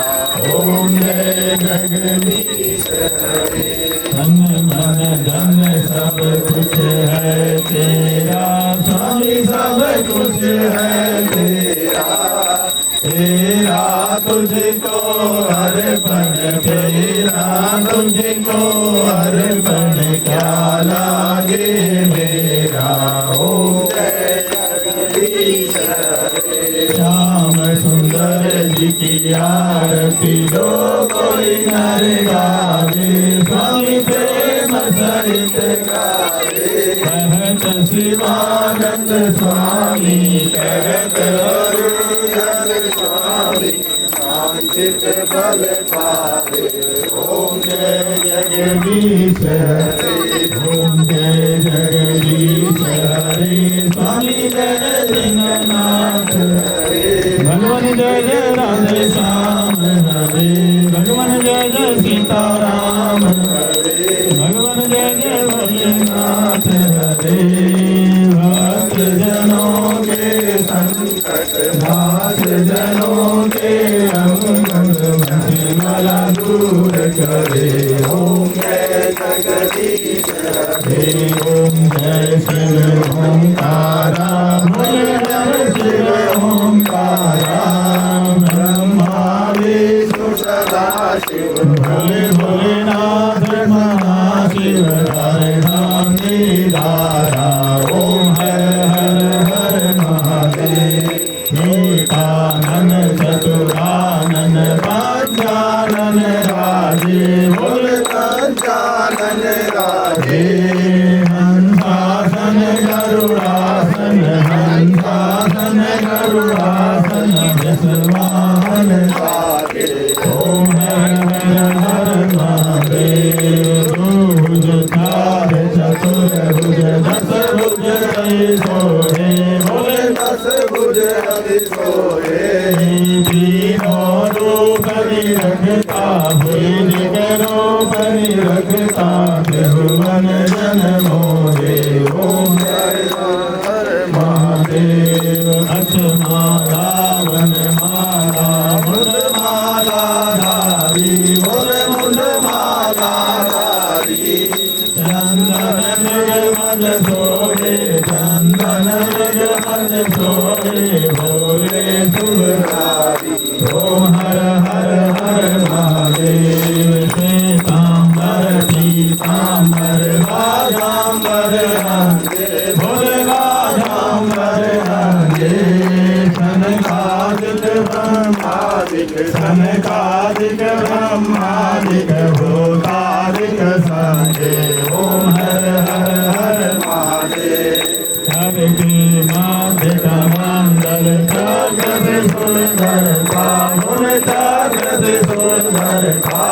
ओम जय जगदीश हरे। धन मन धन सब कुछ है तेरा स्वामी सब कुछ है तेरा। तेरा तुझको अर्पण तेरा तुझको अर्पण क्या लागे मेरा। ओम जय जगदीश हरे। श्याम सुंदर जी की आरती दो कोई नर गावे स्वामी प्रेम सहित गावे। कहत शिवानंद स्वामी कहत अरुण स्वामी वांछित फल पावे। ओम जय जगदीश हरे। ओम जय जगदीश हरे। स्वामी जय दीननाथ हरे। भगवान जय जय राधे श्याम हरे। भगवान जय जय सीताराम हरे। भगवान जय जय भोलेनाथ हरे। भक्त जनों के संकट नाथ जनों के वाला दूर करे। ओम जय जगदीश हरे। ओम जय शिव ओंकारा भोले जय शिव ओंकारा। ब्रह्मा विष्णु सदा शिव भोले भोलेनाथ महाशिव हरे धारा। ओम हर हर महादेव। एकानन चतुरानन पंचानन राजे बोल पंचानन राजे। हंसासन गरुड़ासन हंसासन गरुड़ासन जसवाहन सागे। ओम हर हर महादेव। भुज चार चतुर्भुज दस भुज सोहे बोले दस भुज हरि सोहे। तीनों रूप निरखता हुई निगरो परिरखता त्रिभुवन जन मोहे। ओम जय हर महादेव। अक्षमाला वन माला मुंड माला धारी बोले मुंड माला धारी। चंदन मृग सोहे चंदन मृग सोहे भोले सुधारी। ओम हर हर हर महादेव। की मध्य कमंडल जागृत सुंदर था बोल जागृत सुंदर था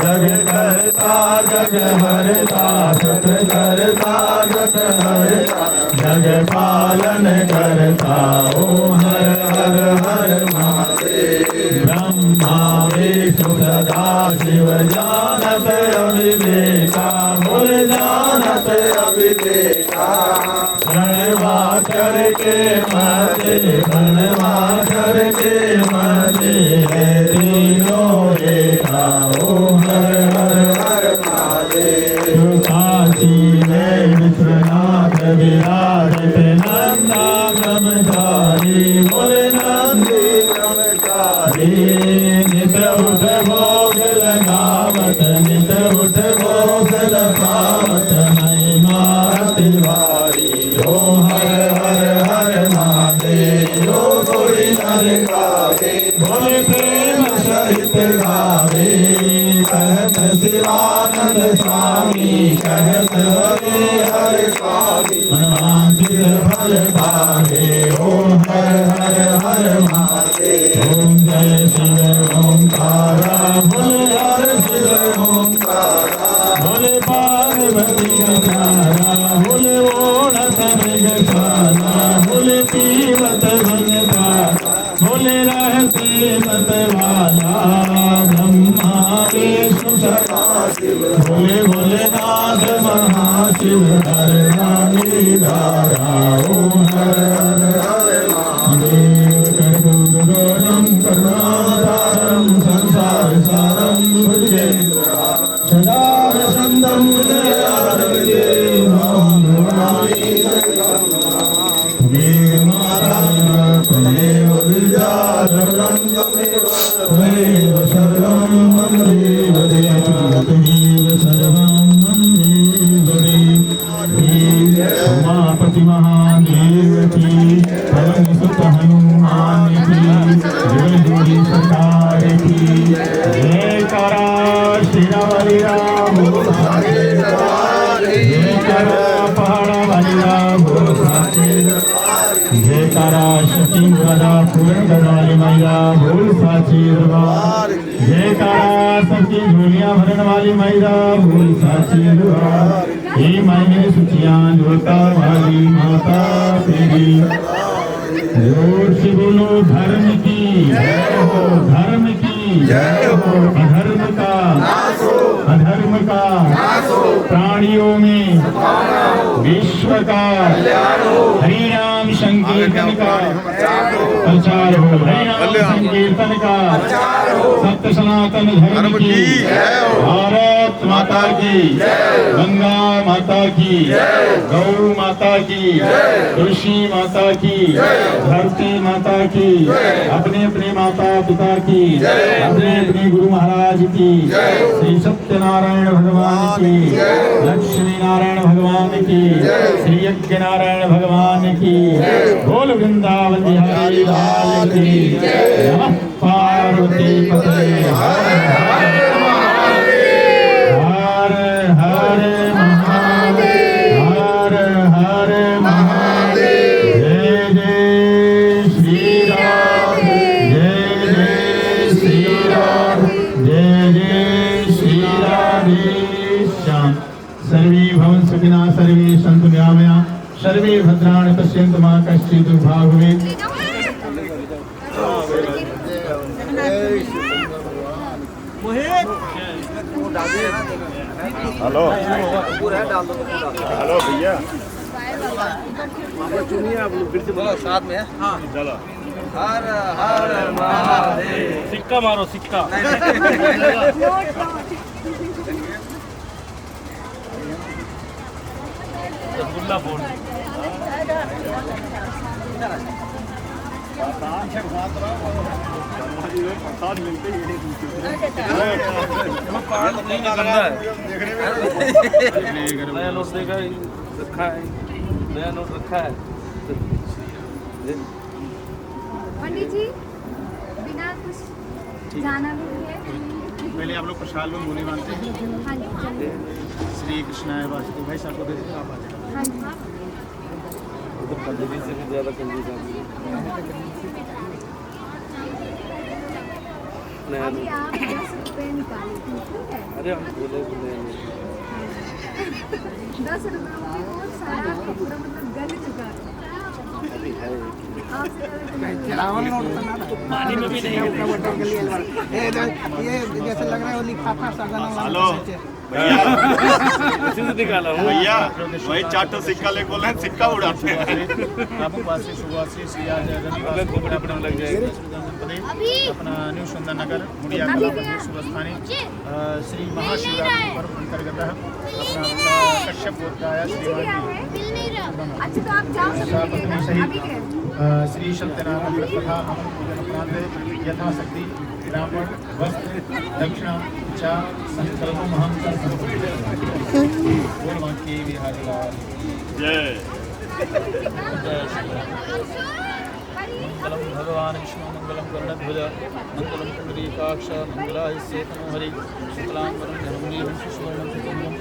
जग करता जग हरता सत करता सत हरता जग पालन करता ओ हर हर हर महादेव ब्रह्मा विष्णु सदा शिव जानत अविवेका बोल जानत अविवेका प्रणवा करके मते प्रणवा करके मते है तीनों एका ओ हर हर हर महादेव काशी में विश्वनाथ विराजत नंदा ब्रह्मचारी बोले नंदी ब्रह्मचारी नित उठ भोग लगावत नित उठ भोग लगावत महिमा तिवारी ओ हर हर हर महादेव ओ कोई नर गावे बोले प्रेम सहित गावे कहत शिवानंद स्वामी कहत हरे हरे स्वामी मनवांछित फल पावे ओम हर हर हर महादेव ओम जय शिव ओंकारा बोले हर शिव ओंकारा बोले पार्वती गजारा बोले ओढ़त मृगशाला बोले पीवत बनता बोले रहते मतवाला ब्रह्मा विष्णु सदा शिव बोले भोलेनाथ महाशिव हर नामी धारा ओम हर हर हर महादेव कर्पूरगौरम करुणाधारम संसार सारम भुजगेन्द्रहारं सदा वसन्तं हृदयारविन्दे मां नमामि त्वमेव विद्याधरं त्वमेव सर्वं मन्देव त्वमेव सर्वं मन्देव उमापति महादेव की पवन सुत हनुमान की जय जोड़ी सरकार की जयकारा शेरावाली राम जयकारा पहाड़ा वाली राम जयकारा शक्ति गदा पूर्ण गदाली मैया भूल साची दरबार जयकारा सबकी झोलियां भरने वाली मैया भूल साची दरबार हे मैंने सुचियां जोता वाली माता तेरी जोर से बोलो धर्म की जय हो धर्म की जय हो अधर्म का अधर्म का प्राणियों में विश्व का हरिनाम संकीर्तन का प्रचार हो हरिनाम संकीर्तन का सत्य सनातन धर्म की भारत माता की गंगा माता की गौ माता की तुलसी माता की धरती माता की अपने अपने माता पिता की अपने अपने गुरु महाराज की श्री सत्यनारायण भगवान की लक्ष्मी नारायण भगवान की श्री यज्ञ नारायण भगवान की बोल वृंदावन बिहारी लाल की नमः पार्वती पते हर हर महादेव हर हर महादेव जय जय श्री राम जय जय श्री राम जय जय श्री राधे श्याम सर्वे भवन सुखिनः सर्वे सन्तु निरामया सर्वे भद्राणि पश्यन्तु मा कश्चित् दुर्भाग् भवेत् हेलो हेलो भैया साथ में हाँ चलो हर हर महादेव सिक्का मारो सिक्का रसगुल्ला बोल प्रसाद मिलते ही नया नोट देगा रखा है नया नोट रखा है पंडित जी बिना कुछ जाना भी है पहले आप लोग प्रसाद में मूली मानते हैं हाँ जी चलिए श्री कृष्णाय वासुदेव भाई साहब को दे दो आप आ जाओ हाँ जी पंडित से भी ज्यादा कंजूस आदमी अभी आप 10 रुपए निकाले थे, ठीक है? अरे हम बोले 10 रुपए में वो सारा आपका पूरा मतलब गल चुका था। अभी है आपसे पानी में भी नहीं ये जैसे लग रहा है वो लिफाफा सागना हेलो भैया इसी से निकाला हूँ भैया वही 4 ठो सिक्का ले बोले सिक्का उड़ाते हैं आपको पासी सुवासी सिया जगन्नाथ को बड़ा बड़ा लग जाएगा अपना न्यू सुंदर नगर मुड़िया कला मंदिर सुबस्थानी श्री महाशिवरात्रि पर्व अंतर्गत अपना कश्यप गोत्र आया श्रीमान जी अच्छा तो आप जाओ पत्नी अभी सहित के श्री सत्यनारायण व्रत कथा हवन पूजन उपरांत यथाशक्ति रावण वस्त्र दक्षिणा चा संकल्पम हम बोल बाकी बिहारी लाल जय मंगलम भगवान विष्णु मंगलम गरुड़ध्वज मंगलम पुंडरीकाक्ष मंगलाय सेतनोहरि शुक्लांबरं धर्मवीरं सुवर्णं चतुर्भुजं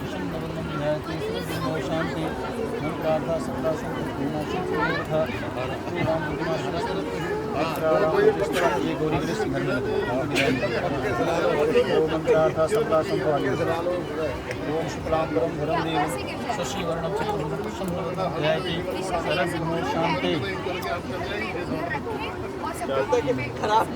कृष्णवर्णं विधायते सर्वधर्मो शान्ति मन प्रार्था सदा संपूर्णाशि पूर्णथा श्री राम प्रतिमा सरस्वती ये गौरी गणेश घर में ओम मंत्रार्था सदा संपूर्ण ओम शुक्लांबरं धर्मवीरं शशिवर्णं चतुर्भुजं कृष्णवर्णं विधायते सर्वधर्मो शान्ति खराब न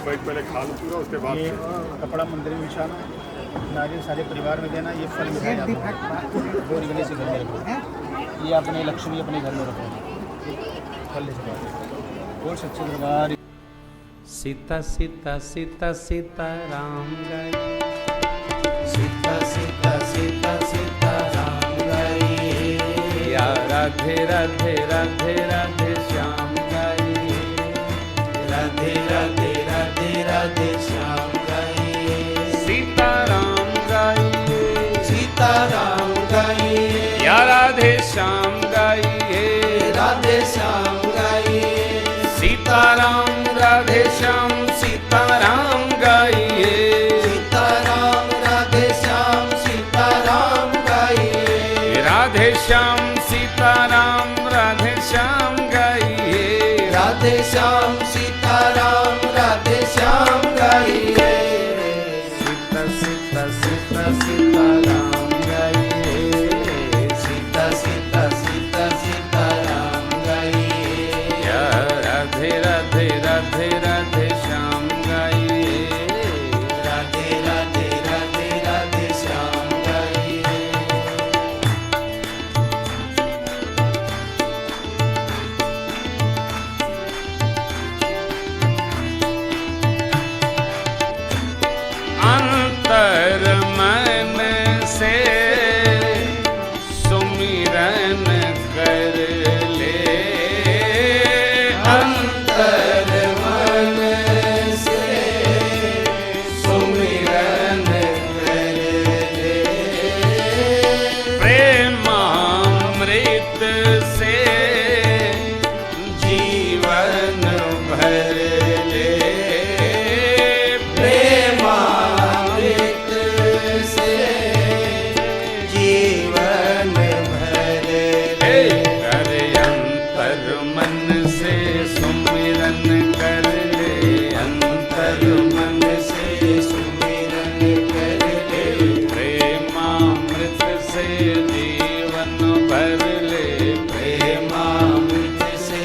पहले खा लो पूरा उसके बाद ये कपड़ा मंदिर में बिछाना नारियल सारे परिवार में देना। ये फल मिठाई गौरी गणेश के घर में रखो। ये अपने लक्ष्मी अपने घर में रखो। फल ले जाओ और सच्चे दरबार। सीता सीता सीता सीता राम गए सीता सीता सीता सीता राम गए या राधे राधे राधे राधे श्याम गए राधे राधे राधे राधे श्याम गए सीता राम गए सीता राम गए या राधे श्याम गए राधे श्याम गए सीता राम राधे श्याम सीता राम गाइए सीता राम राधे श्याम सीता राम गाइए राधे श्याम सीता राम राधे श्याम गाइए राधे श्याम सीता राम राधे श्याम गाइए सीता सीता सीता सीता राम गाइए सीता सीता सीता सीता राम गाइए राधे राधे राधे राधे श्याम गाइए राधे राधे राधे राधे श्याम गाइए अंतर मन से सुमिरन कर ले अंतर मन से सुमिरन कर ले प्रेमामृत से जीवन भर ले प्रेमामृत से जीवन भर ले कर अंतर मन से सुमिरन कर ले अंतर मन से सुमिरन कर ले प्रेमामृत से जीवन भर ले प्रेमामृत से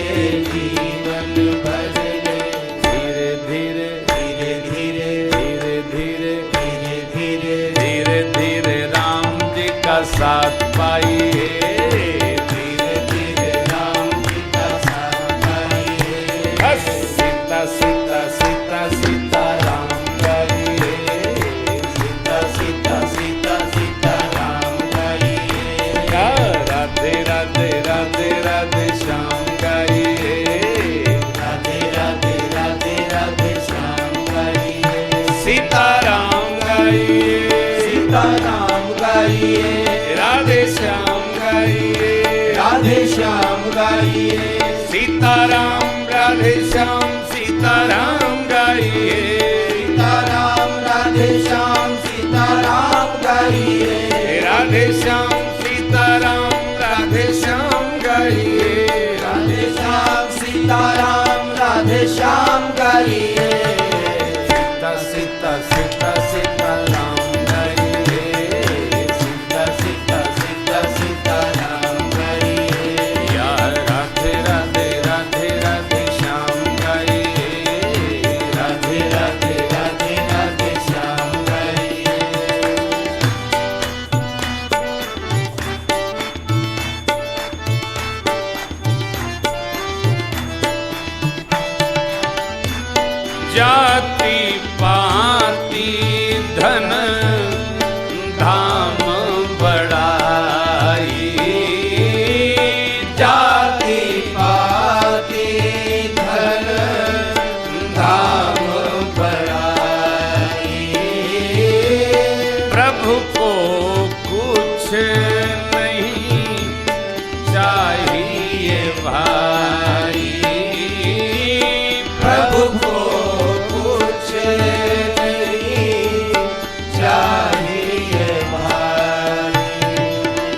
जीवन भर ले धीरे धीरे धीरे धीरे धीरे धीरे धीरे धीरे धीरे धीरे राम जी का साथ पाइए धीरे धीरे राम जी का साथ पाइए बस सीता सीता सीता सीता राम गाइए सीता सीता सीता सीता राम गाइए राधे राधे राधे राधे श्याम गाइए राधे राधे राधे राधे श्याम गाइए सीता राम गाइए सीता राम गाइए राधे राधे श्याम गाइए सीताराम राधे श्याम सीताराम गाइए सीताराम राधे श्याम सीताराम गाइए राधे श्याम सीताराम राधे श्याम गाइए राधे श्याम सीताराम राधे श्याम गाइए सीता सीता सीता सीताराम गाइए सीता सीता सीता सीताराम गाइए या राधे राधे राधे राधे श्याम गाइए राधे राधे राधे राधे श्याम गाइए जाति पाति धन धाम बढ़ाई जाति पाति धन धाम बढ़ाई प्रभु को कुछ नहीं चाहिए भाई प्रभु को कुछ नहीं चाहिए भाई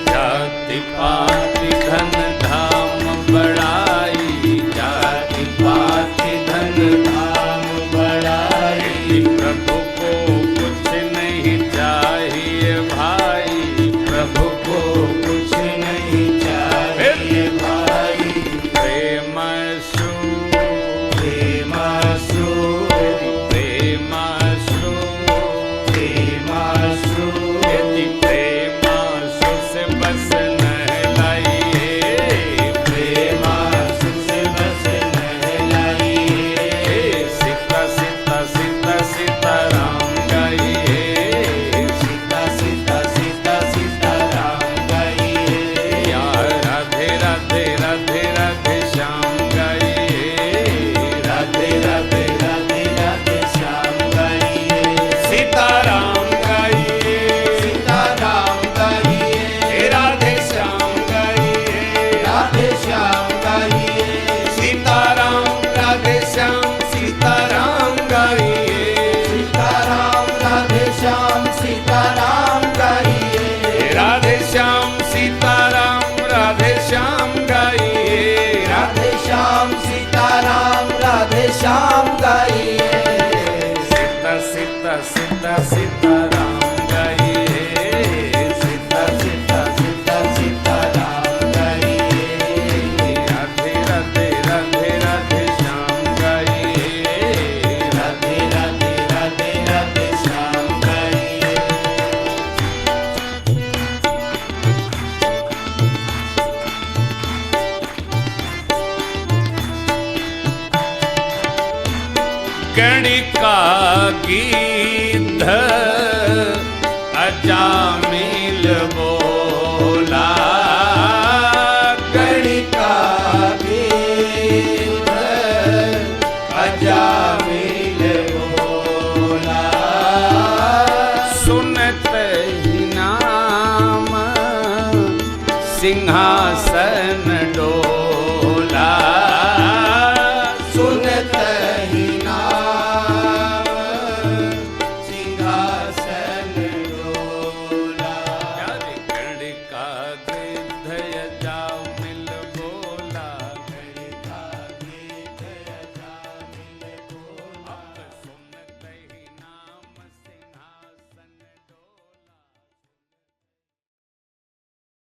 जाति पाति धन धाम बढ़ाई जाति पाति धन धाम बढ़ाई प्रभु को कुछ नहीं चाहिए भाई प्रभु को कुछ नहीं चाहिए भाई प्रेमसु प्रेमसु प्रेमसु प्रेमसु यदि प्रेमसु से बस नहलाइए प्रेमसु से बस नहलाइए सीता सीता सीता सीताराम गाइए सीता सीता सीता सीताराम गाइए या राधे राधे राधे राधे श्याम गाइए राधे राधे राधे राधे श्याम गाइए सीताराम गाइए सीताराम गाइए राधे श्याम गाइए राधे श्याम गाइए सीताराम राधे श्याम सीताराम गाइए सीताराम राधे श्याम सीताराम गाइए राधे श्याम सीताराम राधे श्याम गाइए राधे श्याम सीताराम राधे श्याम गाइए सीता सीता सीता सीताराम गाइए सीता सीता सीता सीताराम गाइए राधे राधे राधे राधे श्याम गाइए राधे राधे राधे राधे श्याम गाइए गणिका गीध अजामिल बोला गणिका गीध अजामिल बोला सुनत ही नाम सिंहासन